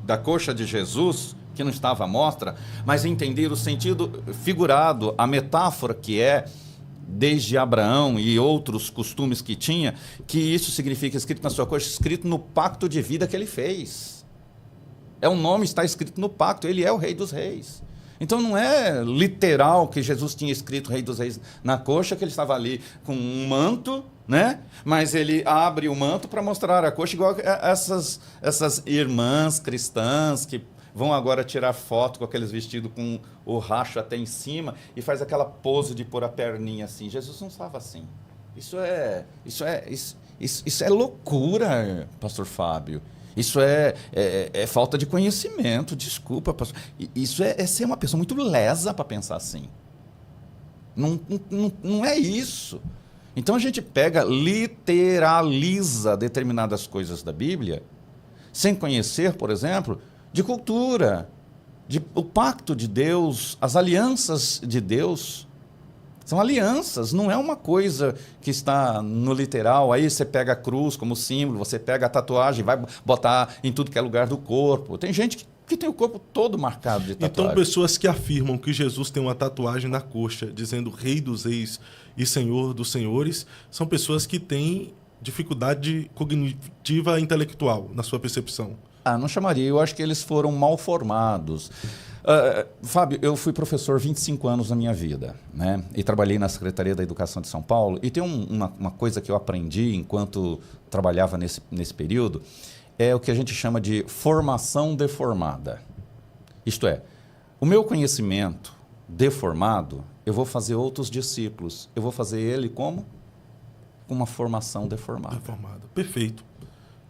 da coxa de Jesus, que não estava à mostra, mas entender o sentido figurado, a metáfora que é, desde Abraão e outros costumes que tinha, que isso significa escrito na sua coxa, escrito no pacto de vida que ele fez. É um nome, está escrito no pacto, ele é o Rei dos Reis. Então não é literal que Jesus tinha escrito Rei dos Reis na coxa, que ele estava ali com um manto, né? Mas ele abre o manto para mostrar a coxa, igual essas irmãs cristãs que vão agora tirar foto com aqueles vestidos com o racho até em cima e faz aquela pose de pôr a perninha assim. Jesus não estava assim. Isso é loucura, pastor Fábio. Isso é falta de conhecimento, desculpa, pastor. Isso é ser uma pessoa muito lesa para pensar assim. Não é isso. Então a gente literaliza determinadas coisas da Bíblia, sem conhecer, por exemplo, de cultura, o pacto de Deus, as alianças de Deus. São alianças, não é uma coisa que está no literal. Aí você pega a cruz como símbolo, você pega a tatuagem, vai botar em tudo que é lugar do corpo. Tem gente que tem o corpo todo marcado de tatuagem. Então, pessoas que afirmam que Jesus tem uma tatuagem na coxa, dizendo Rei dos Reis e Senhor dos Senhores, são pessoas que têm dificuldade cognitiva e intelectual, na sua percepção. Não chamaria. Eu acho que eles foram mal formados. Fábio, eu fui professor 25 anos na minha vida, né? E trabalhei na Secretaria da Educação de São Paulo. E tem uma coisa que eu aprendi enquanto trabalhava nesse período, é o que a gente chama de formação deformada. Isto é, o meu conhecimento deformado, eu vou fazer outros discípulos. Eu vou fazer ele como? Com uma formação deformada. Perfeito.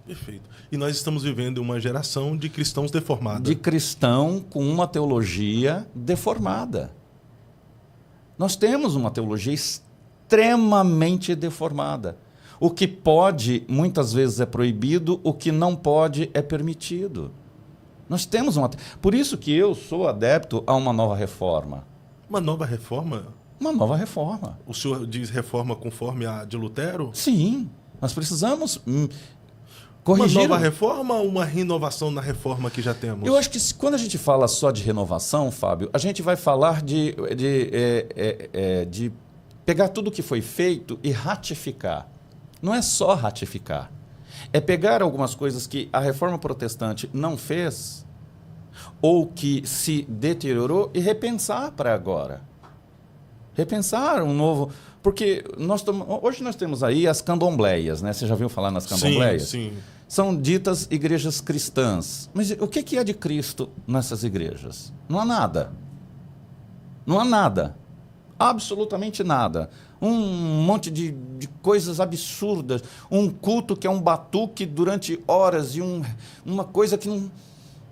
Perfeito. E nós estamos vivendo uma geração de cristãos deformada. De cristão com uma teologia deformada. Nós temos uma teologia extremamente deformada. O que pode, muitas vezes, é proibido, o que não pode é permitido. Nós temos uma... Por isso que eu sou adepto a uma nova reforma. Uma nova reforma? Uma nova reforma. O senhor diz reforma conforme a de Lutero? Sim, nós precisamos corrigir. Uma nova reforma ou uma renovação na reforma que já temos? Eu acho que quando a gente fala só de renovação, Fábio, a gente vai falar de pegar tudo que foi feito e ratificar. Não é só ratificar. É pegar algumas coisas que a reforma protestante não fez ou que se deteriorou e repensar para agora. Repensar um novo... Porque hoje nós temos aí as candombleias, né? Você já ouviu falar nas candombleias? Sim, sim. São ditas igrejas cristãs. Mas o que é de Cristo nessas igrejas? Não há nada. Não há nada. Absolutamente nada. Um monte de coisas absurdas. Um culto que é um batuque durante horas e uma coisa que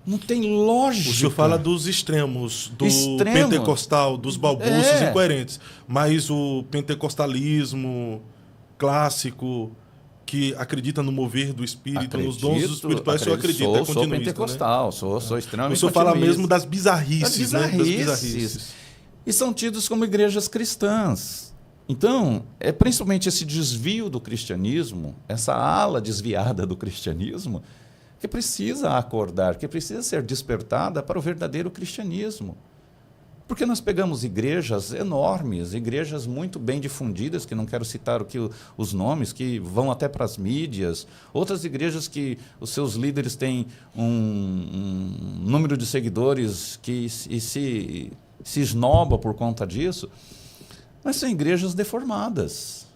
não tem lógica. O senhor fala dos extremos, do pentecostal, dos balbúcios incoerentes. Mas o pentecostalismo clássico, que acredita no mover do Espírito, nos dons espirituais, o senhor acredita? Sou pentecostal, né? sou extremamente o senhor fala mesmo das bizarrices. Né? Das bizarrices. E são tidos como igrejas cristãs. Então, é principalmente esse desvio do cristianismo, essa ala desviada do cristianismo, que precisa acordar, que precisa ser despertada para o verdadeiro cristianismo. Porque nós pegamos igrejas enormes, igrejas muito bem difundidas, que não quero citar os nomes, que vão até para as mídias, outras igrejas que os seus líderes têm um número de seguidores que se esnoba por conta disso, mas são igrejas deformadas.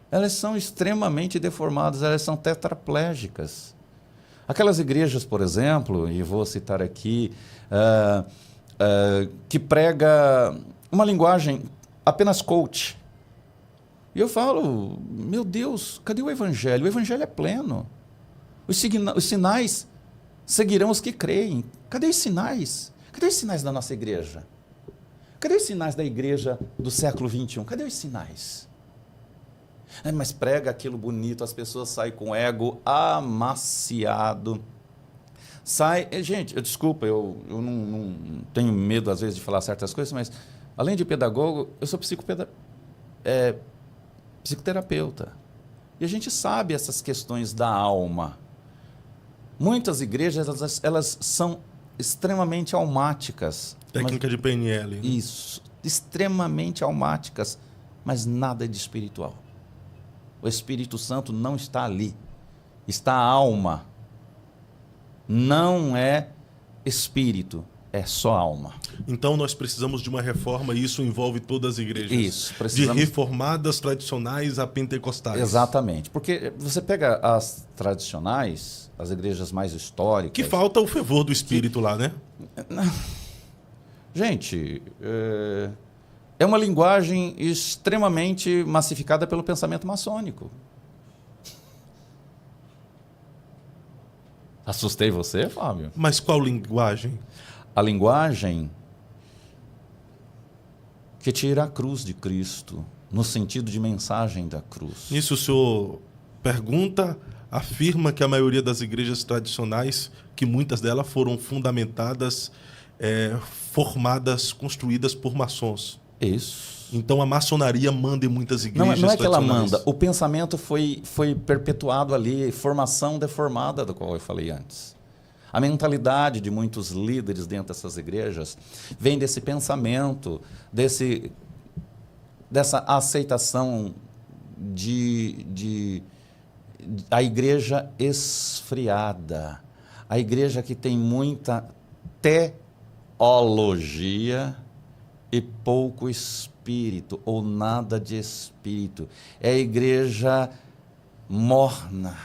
Elas são extremamente deformadas, elas são tetraplégicas. Aquelas igrejas, por exemplo, e vou citar aqui, que prega uma linguagem apenas coach. E eu falo, meu Deus, cadê o Evangelho? O Evangelho é pleno. Os sinais seguirão os que creem. Cadê os sinais? Cadê os sinais da nossa igreja? Cadê os sinais da igreja do século XXI? Cadê os sinais? Mas prega aquilo bonito, as pessoas saem com o ego amaciado. Gente, desculpa, eu não tenho medo às vezes de falar certas coisas, mas além de pedagogo, eu sou psicoterapeuta. E a gente sabe essas questões da alma. Muitas igrejas, elas são extremamente almáticas. Técnica de PNL. Né? Isso, extremamente almáticas, mas nada de espiritual. O Espírito Santo não está ali. Está a alma. Não é espírito, é só alma. Então nós precisamos de uma reforma e isso envolve todas as igrejas. Isso, precisamos... De reformadas tradicionais a pentecostais. Exatamente. Porque você pega as tradicionais, as igrejas mais históricas... Que falta o fervor do espírito lá, né? Gente... É uma linguagem extremamente massificada pelo pensamento maçônico. Assustei você, Fábio? Mas qual linguagem? A linguagem que tira a cruz de Cristo, no sentido de mensagem da cruz. Isso o senhor pergunta, afirma que a maioria das igrejas tradicionais, que muitas delas foram fundamentadas, formadas, construídas por maçons. Isso. Então a maçonaria manda em muitas igrejas. Não é que ela manda, o pensamento foi perpetuado ali, formação deformada da qual eu falei antes. A mentalidade de muitos líderes dentro dessas igrejas vem desse pensamento, dessa aceitação de a igreja esfriada, a igreja que tem muita teologia e pouco espírito, ou nada de espírito. É a igreja morna.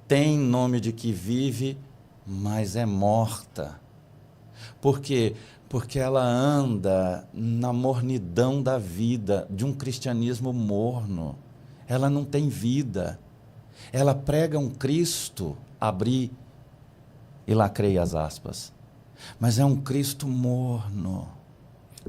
Tem nome de que vive, mas é morta. Por quê? Porque ela anda na mornidão da vida, de um cristianismo morno. Ela não tem vida. Ela prega um Cristo, abri e lacrei as aspas, mas é um Cristo morno.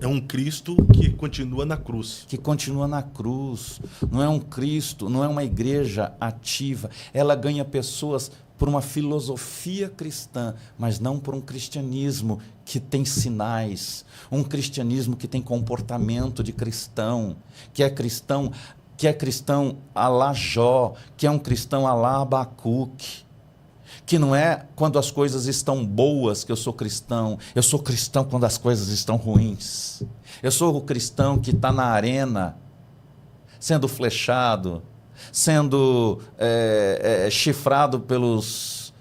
É um Cristo que continua na cruz. Que continua na cruz. Não é um Cristo, não é uma igreja ativa. Ela ganha pessoas por uma filosofia cristã, mas não por um cristianismo que tem sinais, um cristianismo que tem comportamento de cristão, que é cristão à la Jó, que é um cristão à la Abacuque. Que não é quando as coisas estão boas que eu sou cristão quando as coisas estão ruins. Eu sou o cristão que está na arena, sendo flechado, sendo chifrado pelos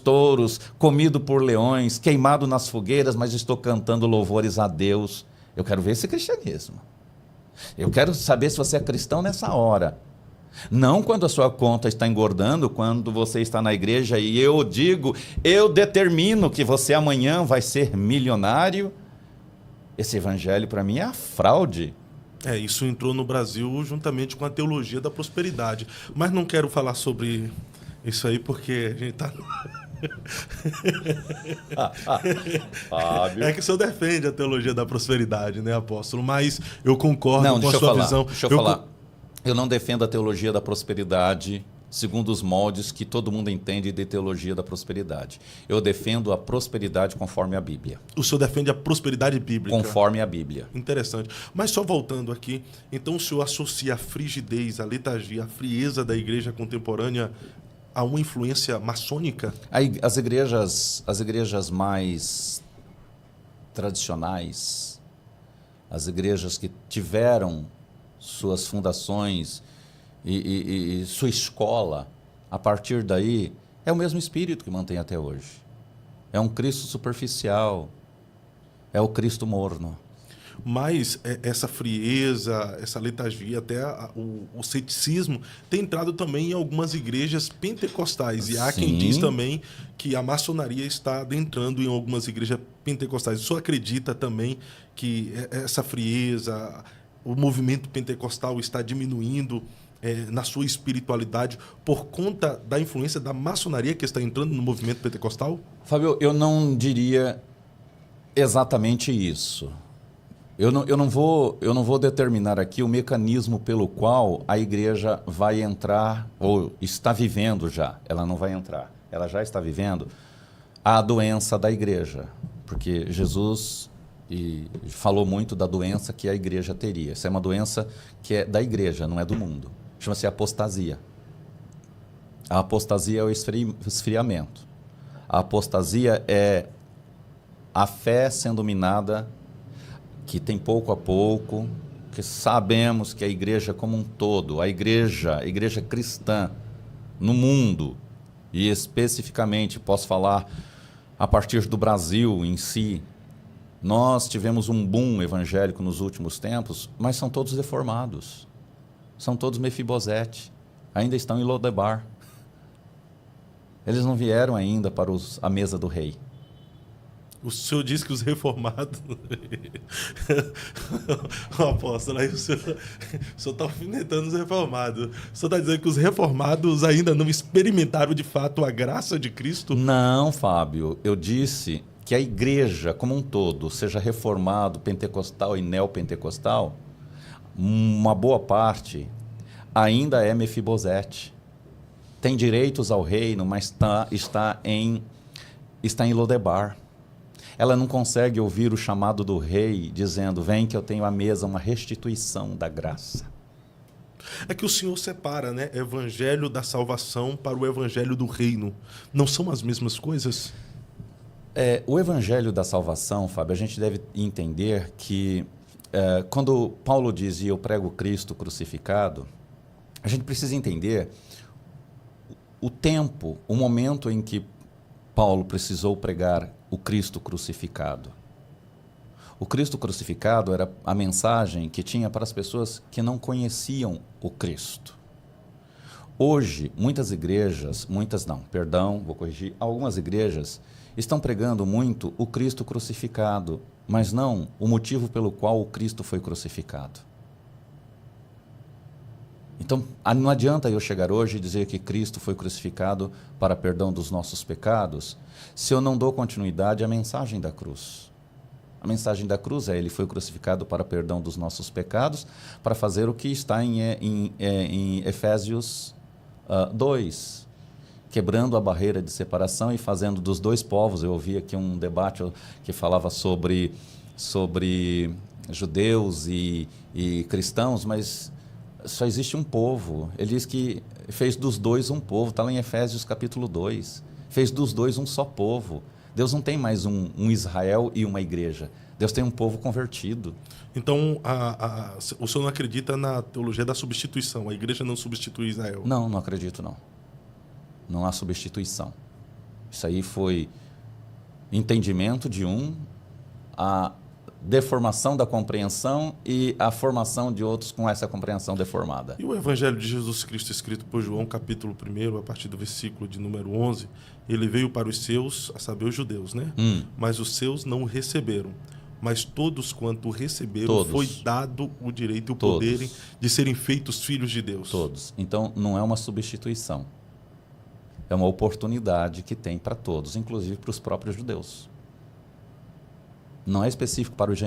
touros, comido por leões, queimado nas fogueiras, mas estou cantando louvores a Deus. Eu quero ver esse cristianismo. Eu quero saber se você é cristão nessa hora. Não quando a sua conta está engordando, quando você está na igreja e eu determino que você amanhã vai ser milionário. Esse evangelho para mim é a fraude. Isso entrou no Brasil juntamente com a teologia da prosperidade. Mas não quero falar sobre isso aí porque a gente está... Fábio. É que o senhor defende a teologia da prosperidade, né, apóstolo? Mas eu concordo com a sua visão. Deixa eu falar. Eu não defendo a teologia da prosperidade segundo os moldes que todo mundo entende de teologia da prosperidade. Eu defendo a prosperidade conforme a Bíblia. O senhor defende a prosperidade bíblica? Conforme a Bíblia. Interessante. Mas só voltando aqui, então o senhor associa a frigidez, a letargia, a frieza da igreja contemporânea a uma influência maçônica? As igrejas mais tradicionais, as igrejas que tiveram suas fundações e sua escola, a partir daí, é o mesmo espírito que mantém até hoje. É um Cristo superficial, é o Cristo morno. Mas essa frieza, essa letargia, até o ceticismo tem entrado também em algumas igrejas pentecostais. E há quem diz também que a maçonaria está adentrando em algumas igrejas pentecostais. O senhor acredita também que essa frieza, o movimento pentecostal está diminuindo na sua espiritualidade por conta da influência da maçonaria que está entrando no movimento pentecostal? Fábio, eu não diria exatamente isso. Eu não vou determinar aqui o mecanismo pelo qual a igreja vai entrar, ou está vivendo já, ela não vai entrar, ela já está vivendo a doença da igreja, porque Jesus falou muito da doença que a igreja teria. Essa é uma doença que é da igreja, não é do mundo. Chama-se apostasia. A apostasia é o esfriamento. A apostasia é a fé sendo minada, que tem pouco a pouco, que sabemos que a igreja como um todo, a igreja cristã no mundo, e especificamente posso falar a partir do Brasil em si, nós tivemos um boom evangélico nos últimos tempos, mas são todos deformados. São todos Mefibosete. Ainda estão em Lodebar. Eles não vieram ainda para a mesa do rei. O senhor diz que os reformados... Apóstolo, aí o senhor está alfinetando os reformados. O senhor está dizendo que os reformados ainda não experimentaram de fato a graça de Cristo? Não, Fábio. Eu disse que a igreja como um todo, seja reformado, pentecostal e neopentecostal, uma boa parte ainda é Mefibosete. Tem direitos ao reino, mas está em Lodebar. Ela não consegue ouvir o chamado do rei dizendo: vem que eu tenho à mesa uma restituição da graça. É que o senhor separa, né, evangelho da salvação para o evangelho do reino. Não são as mesmas coisas? O evangelho da salvação, Fábio, a gente deve entender que quando Paulo diz: eu prego Cristo crucificado, a gente precisa entender o tempo, o momento em que Paulo precisou pregar o Cristo crucificado. O Cristo crucificado era a mensagem que tinha para as pessoas que não conheciam o Cristo. Hoje, muitas igrejas, algumas igrejas estão pregando muito o Cristo crucificado, mas não o motivo pelo qual o Cristo foi crucificado. Então, não adianta eu chegar hoje e dizer que Cristo foi crucificado para perdão dos nossos pecados, se eu não dou continuidade à mensagem da cruz. A mensagem da cruz é: ele foi crucificado para perdão dos nossos pecados, para fazer o que está em Efésios 2, quebrando a barreira de separação e fazendo dos dois povos. Eu ouvi aqui um debate que falava sobre judeus e cristãos, mas só existe um povo. Ele diz que fez dos dois um povo, está lá em Efésios capítulo 2. Fez dos dois um só povo. Deus não tem mais um Israel e uma igreja. Deus tem um povo convertido. Então, o senhor não acredita na teologia da substituição? A igreja não substitui Israel? Não, não acredito, não. Não há substituição. Isso aí foi entendimento de a deformação da compreensão e a formação de outros com essa compreensão deformada. E o Evangelho de Jesus Cristo, escrito por João, capítulo 1, a partir do versículo de número 11, ele veio para os seus, a saber, os judeus, né? Mas os seus não o receberam. Mas todos quanto o receberam, foi dado o direito e o poder de serem feitos filhos de Deus. Todos. Então, não é uma substituição. É uma oportunidade que tem para todos, inclusive para os próprios judeus. Não é específico para os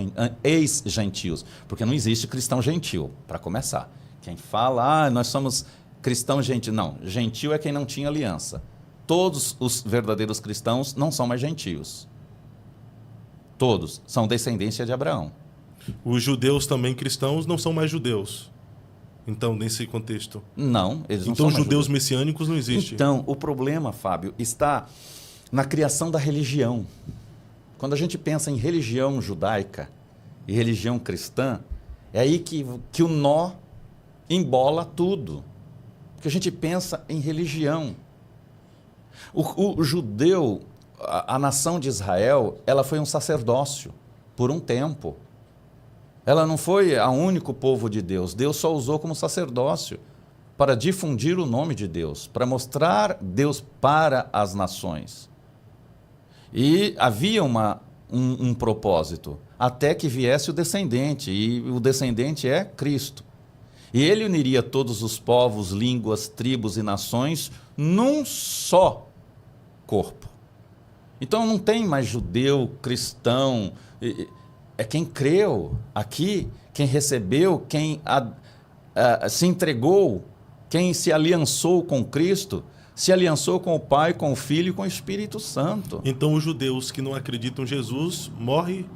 ex-gentios, porque não existe cristão gentil, para começar. Quem fala, nós somos cristãos gentios. Não, gentil é quem não tinha aliança. Todos os verdadeiros cristãos não são mais gentios. Todos são descendência de Abraão. Os judeus também cristãos não são mais judeus. Então, nesse contexto. Não, eles não então, são mais judeus judeus messiânicos não existem. Então, o problema, Fábio, está na criação da religião. Quando a gente pensa em religião judaica e religião cristã, é aí que o nó embola tudo. Porque a gente pensa em religião. O judeu, a nação de Israel, ela foi um sacerdócio por um tempo. Ela não foi o único povo de Deus. Deus só usou como sacerdócio para difundir o nome de Deus, para mostrar Deus para as nações. E havia um propósito, até que viesse o descendente, e o descendente é Cristo. E ele uniria todos os povos, línguas, tribos e nações num só corpo. Então não tem mais judeu, cristão, é quem creu aqui, quem recebeu, quem se entregou, quem se aliançou com Cristo, se aliançou com o Pai, com o Filho e com o Espírito Santo. Então os judeus que não acreditam em Jesus morrem,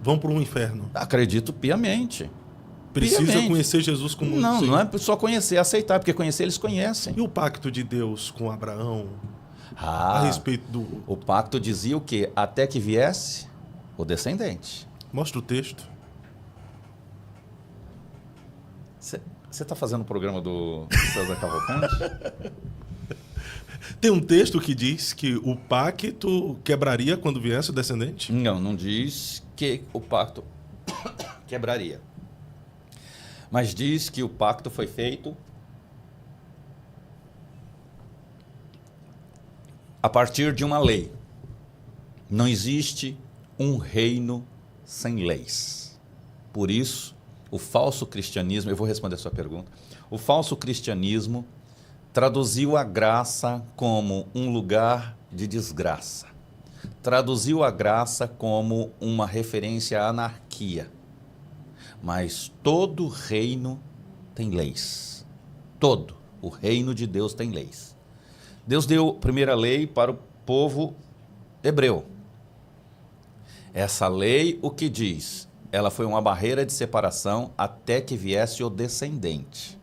vão para um inferno. Acredito piamente. Precisa conhecer Jesus como Não, não é só conhecer, é aceitar, porque conhecer eles conhecem. E o pacto de Deus com Abraão a respeito do... O pacto dizia o quê? Até que viesse o descendente. Mostra o texto. Você está fazendo o programa do César Cavalcante? Tem um texto que diz que o pacto quebraria quando viesse o descendente? Não, não diz que o pacto quebraria. Mas diz que o pacto foi feito a partir de uma lei. Não existe um reino sem leis. Por isso, o falso cristianismo, eu vou responder a sua pergunta, o falso cristianismo traduziu a graça como um lugar de desgraça. Traduziu a graça como uma referência à anarquia. Mas todo reino tem leis. Todo o reino de Deus tem leis. Deus deu a primeira lei para o povo hebreu. Essa lei, o que diz? Ela foi uma barreira de separação até que viesse o descendente.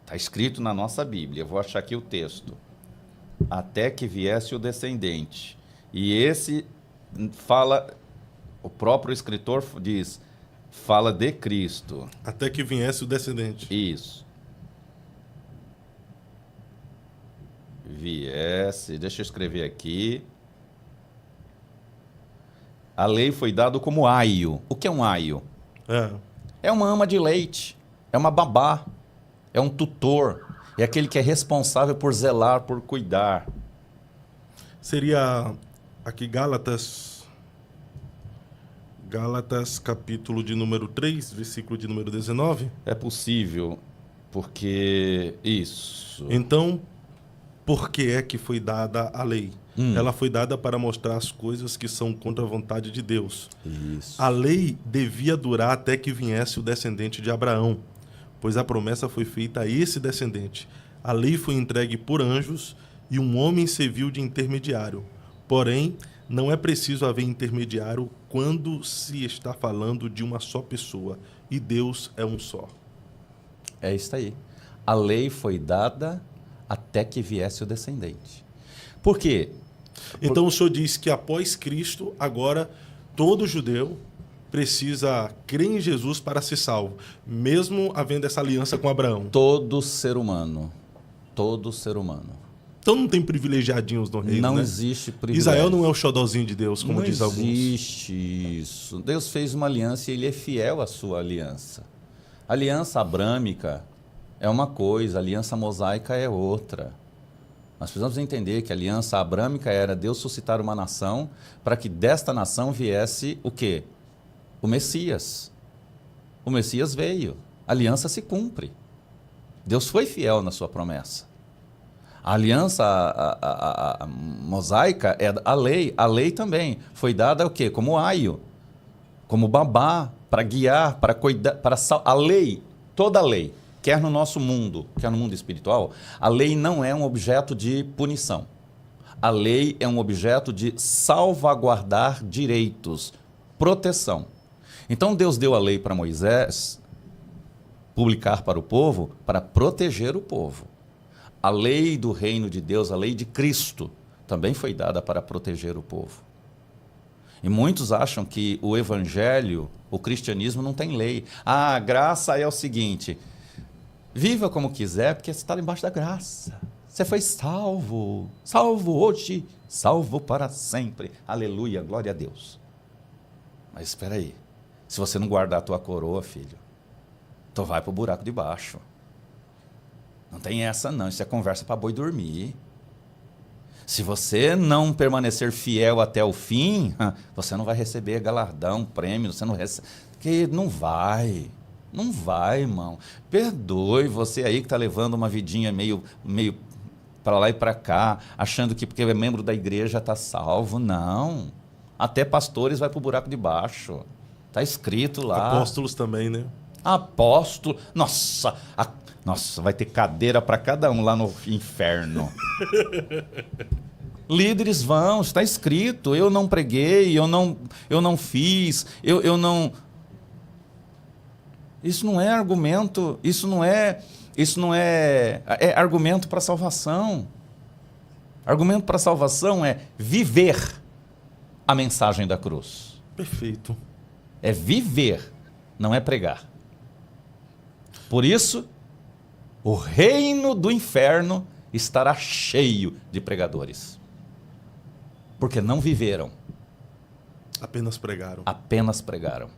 Está escrito na nossa Bíblia, eu vou achar aqui o texto. Até que viesse o descendente. E esse fala, o próprio escritor diz, fala de Cristo. Até que viesse o descendente. Isso. Viesse, deixa eu escrever aqui. A lei foi dada como aio. O que é um aio? É uma ama de leite, é uma babá, é um tutor, é aquele que é responsável por zelar, por cuidar. Seria aqui Gálatas capítulo de número 3, versículo de número 19? É possível. Porque isso. Então, por que é que foi dada a lei? Ela foi dada para mostrar as coisas que são contra a vontade de Deus. Isso. A lei devia durar até que viesse o descendente de Abraão, pois a promessa foi feita a esse descendente. A lei foi entregue por anjos e um homem serviu de intermediário. Porém, não é preciso haver intermediário quando se está falando de uma só pessoa, e Deus é um só. É isso aí. A lei foi dada até que viesse o descendente. Por quê? Então o senhor diz que após Cristo, agora todo judeu precisa crer em Jesus para ser salvo, mesmo havendo essa aliança com Abraão. Todo ser humano. Todo ser humano. Então não tem privilegiadinhos no reino, Não né? existe privilégio. Israel não é o xodózinho de Deus, como não diz alguns. Não existe isso. Deus fez uma aliança e ele é fiel à sua aliança. A aliança abrâmica é uma coisa, a aliança mosaica é outra. Nós precisamos entender que a aliança abrâmica era Deus suscitar uma nação para que desta nação viesse o quê? O Messias. O Messias veio. A aliança se cumpre. Deus foi fiel na sua promessa. A aliança a mosaica é a lei. A lei também foi dada o quê? Como aio, como babá, para guiar, para cuidar, a lei, toda a lei, quer no nosso mundo, quer no mundo espiritual, a lei não é um objeto de punição. A lei é um objeto de salvaguardar direitos, proteção. Então Deus deu a lei para Moisés publicar para o povo, para proteger o povo. A lei do reino de Deus, a lei de Cristo, também foi dada para proteger o povo. E muitos acham que o evangelho, o cristianismo não tem lei. A graça é o seguinte: viva como quiser, porque você está embaixo da graça. Você foi salvo. Salvo hoje, salvo para sempre. Aleluia, glória a Deus. Mas espera aí. Se você não guardar a tua coroa, filho, tu vai para o buraco de baixo. Não tem essa não, isso é conversa para boi dormir. Se você não permanecer fiel até o fim, você não vai receber galardão, prêmio, você não recebe. Porque não vai. Não vai, irmão. Perdoe você aí que está levando uma vidinha meio para lá e para cá, achando que porque é membro da igreja está salvo. Não. Até pastores vai para o buraco de baixo. Está escrito lá. Apóstolos também, né? Apóstolo. Nossa, vai ter cadeira para cada um lá no inferno. Líderes vão, está escrito. Eu não preguei, eu não fiz, eu não... Isso não é argumento, isso não é argumento para salvação. Argumento para salvação é viver a mensagem da cruz. Perfeito. É viver, não é pregar. Por isso, o reino do inferno estará cheio de pregadores. Porque não viveram. Apenas pregaram. Apenas pregaram.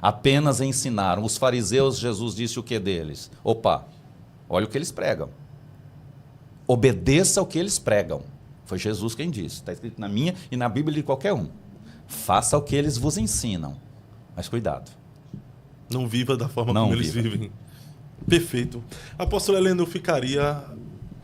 Apenas ensinaram. Os fariseus, Jesus disse o que deles? Opa, olha o que eles pregam. Obedeça o que eles pregam. Foi Jesus quem disse. Está escrito na minha e na Bíblia de qualquer um. Faça o que eles vos ensinam. Mas cuidado. Não viva da forma como eles vivem. Perfeito. Apóstolo Heleno, eu ficaria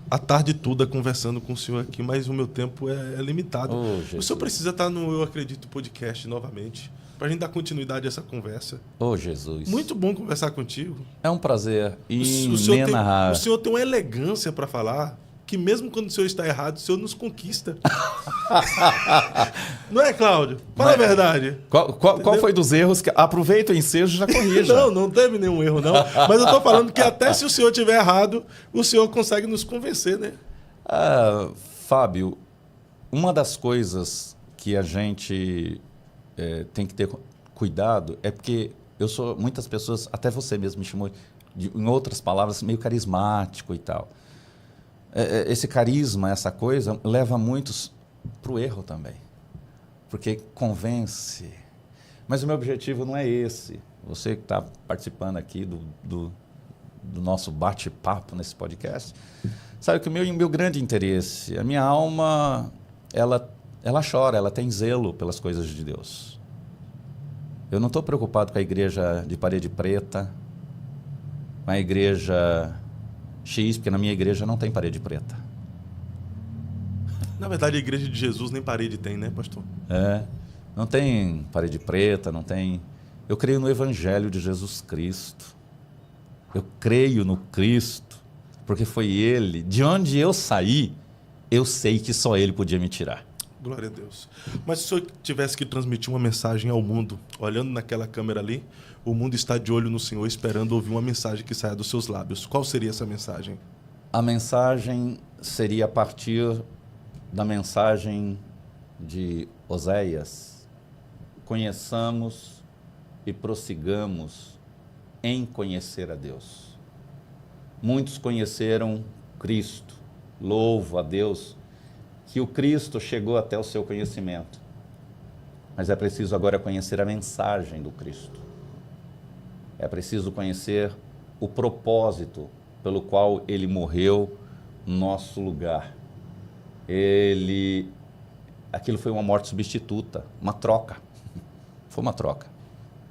a tarde toda conversando com o senhor aqui, mas o meu tempo é limitado. O senhor precisa estar no Eu Acredito Podcast novamente, para a gente dar continuidade a essa conversa. Jesus. Muito bom conversar contigo. É um prazer. O senhor tem uma elegância para falar, que mesmo quando o senhor está errado, o senhor nos conquista. Não é, Cláudio? Fala a verdade. Qual foi dos erros? Aproveita o ensejo e já corrija. Não teve nenhum erro, não. Mas eu estou falando que até se o senhor estiver errado, o senhor consegue nos convencer, né? Fábio, uma das coisas que a gente tem que ter cuidado é porque muitas pessoas, até você mesmo me chamou, em outras palavras, meio carismático e tal. Esse carisma, essa coisa, leva muitos para o erro também. Porque convence. Mas o meu objetivo não é esse. Você que está participando aqui do nosso bate-papo nesse podcast, sabe que o meu grande interesse, a minha alma, ela chora, ela tem zelo pelas coisas de Deus. Eu não estou preocupado com a igreja de parede preta. uma igreja X, porque na minha igreja não tem parede preta. Na verdade, a igreja de Jesus nem parede tem, né, pastor? Não tem parede preta, não tem... Eu creio no Evangelho de Jesus Cristo. Eu creio no Cristo, porque foi Ele. De onde eu saí, eu sei que só Ele podia me tirar. Glória a Deus. Mas se o senhor tivesse que transmitir uma mensagem ao mundo, olhando naquela câmera ali, o mundo está de olho no Senhor, esperando ouvir uma mensagem que saia dos seus lábios. Qual seria essa mensagem? A mensagem seria a partir da mensagem de Oséias. Conheçamos e prossigamos em conhecer a Deus. Muitos conheceram Cristo. Louvo a Deus que o Cristo chegou até o seu conhecimento. Mas é preciso agora conhecer a mensagem do Cristo. É preciso conhecer o propósito pelo qual Ele morreu no nosso lugar. Aquilo foi uma morte substituta, uma troca. Foi uma troca.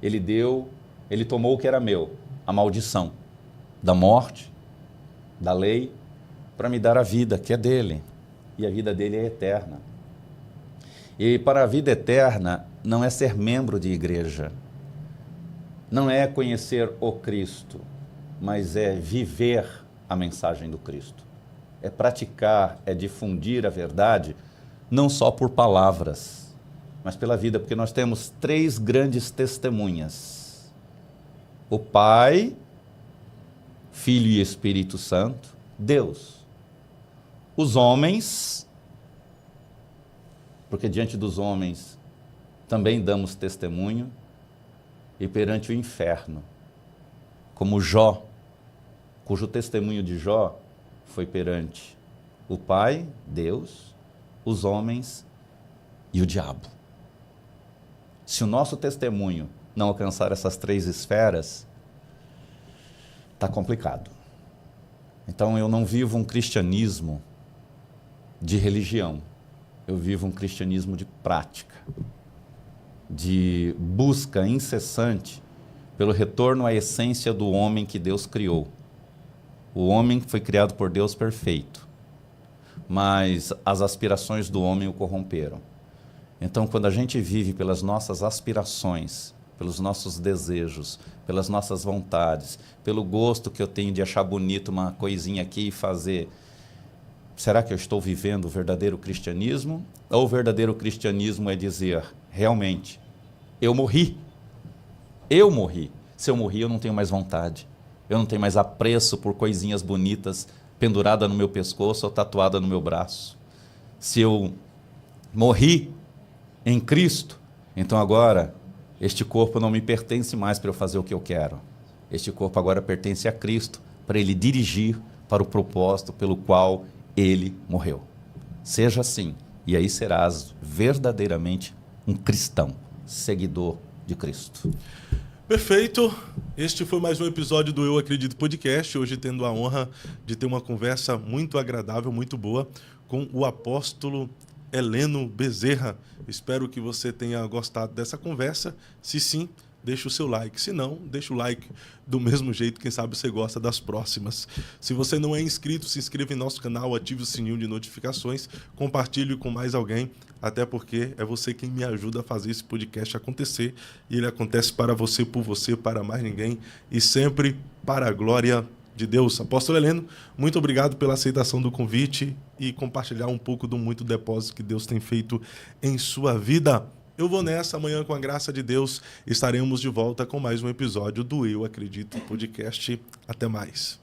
Ele tomou o que era meu, a maldição da morte, da lei, para me dar a vida que é dele. E a vida dele é eterna. E para a vida eterna não é ser membro de igreja, não é conhecer o Cristo, mas é viver a mensagem do Cristo. É praticar, é difundir a verdade, não só por palavras, mas pela vida, porque nós temos 3 grandes testemunhas: o Pai, Filho e Espírito Santo, Deus. Os homens, porque diante dos homens também damos testemunho, e perante o inferno, como Jó, cujo testemunho de Jó foi perante o Pai, Deus, os homens e o diabo. Se o nosso testemunho não alcançar essas 3 esferas, está complicado. Então eu não vivo um cristianismo de religião, eu vivo um cristianismo de prática, de busca incessante pelo retorno à essência do homem que Deus criou. O homem foi criado por Deus perfeito, mas as aspirações do homem o corromperam. Então, quando a gente vive pelas nossas aspirações, pelos nossos desejos, pelas nossas vontades, pelo gosto que eu tenho de achar bonito uma coisinha aqui e fazer, será que eu estou vivendo o verdadeiro cristianismo? Ou o verdadeiro cristianismo é dizer, realmente, eu morri. Eu morri. Se eu morri, eu não tenho mais vontade. Eu não tenho mais apreço por coisinhas bonitas pendurada no meu pescoço ou tatuada no meu braço. Se eu morri em Cristo, então agora este corpo não me pertence mais para eu fazer o que eu quero. Este corpo agora pertence a Cristo para Ele dirigir para o propósito pelo qual Ele morreu. Seja assim, e aí serás verdadeiramente um cristão, seguidor de Cristo. Perfeito. Este foi mais um episódio do Eu Acredito Podcast. Hoje tendo a honra de ter uma conversa muito agradável, muito boa, com o apóstolo Heleno Bezerra. Espero que você tenha gostado dessa conversa. Se sim, deixa o seu like. Se não, deixa o like do mesmo jeito. Quem sabe você gosta das próximas. Se você não é inscrito, se inscreva em nosso canal, ative o sininho de notificações, compartilhe com mais alguém, até porque é você quem me ajuda a fazer esse podcast acontecer. E ele acontece para você, por você, para mais ninguém e sempre para a glória de Deus. Apóstolo Heleno, muito obrigado pela aceitação do convite e compartilhar um pouco do muito depósito que Deus tem feito em sua vida. Eu vou nessa, amanhã com a graça de Deus estaremos de volta com mais um episódio do Eu Acredito Podcast. Até mais.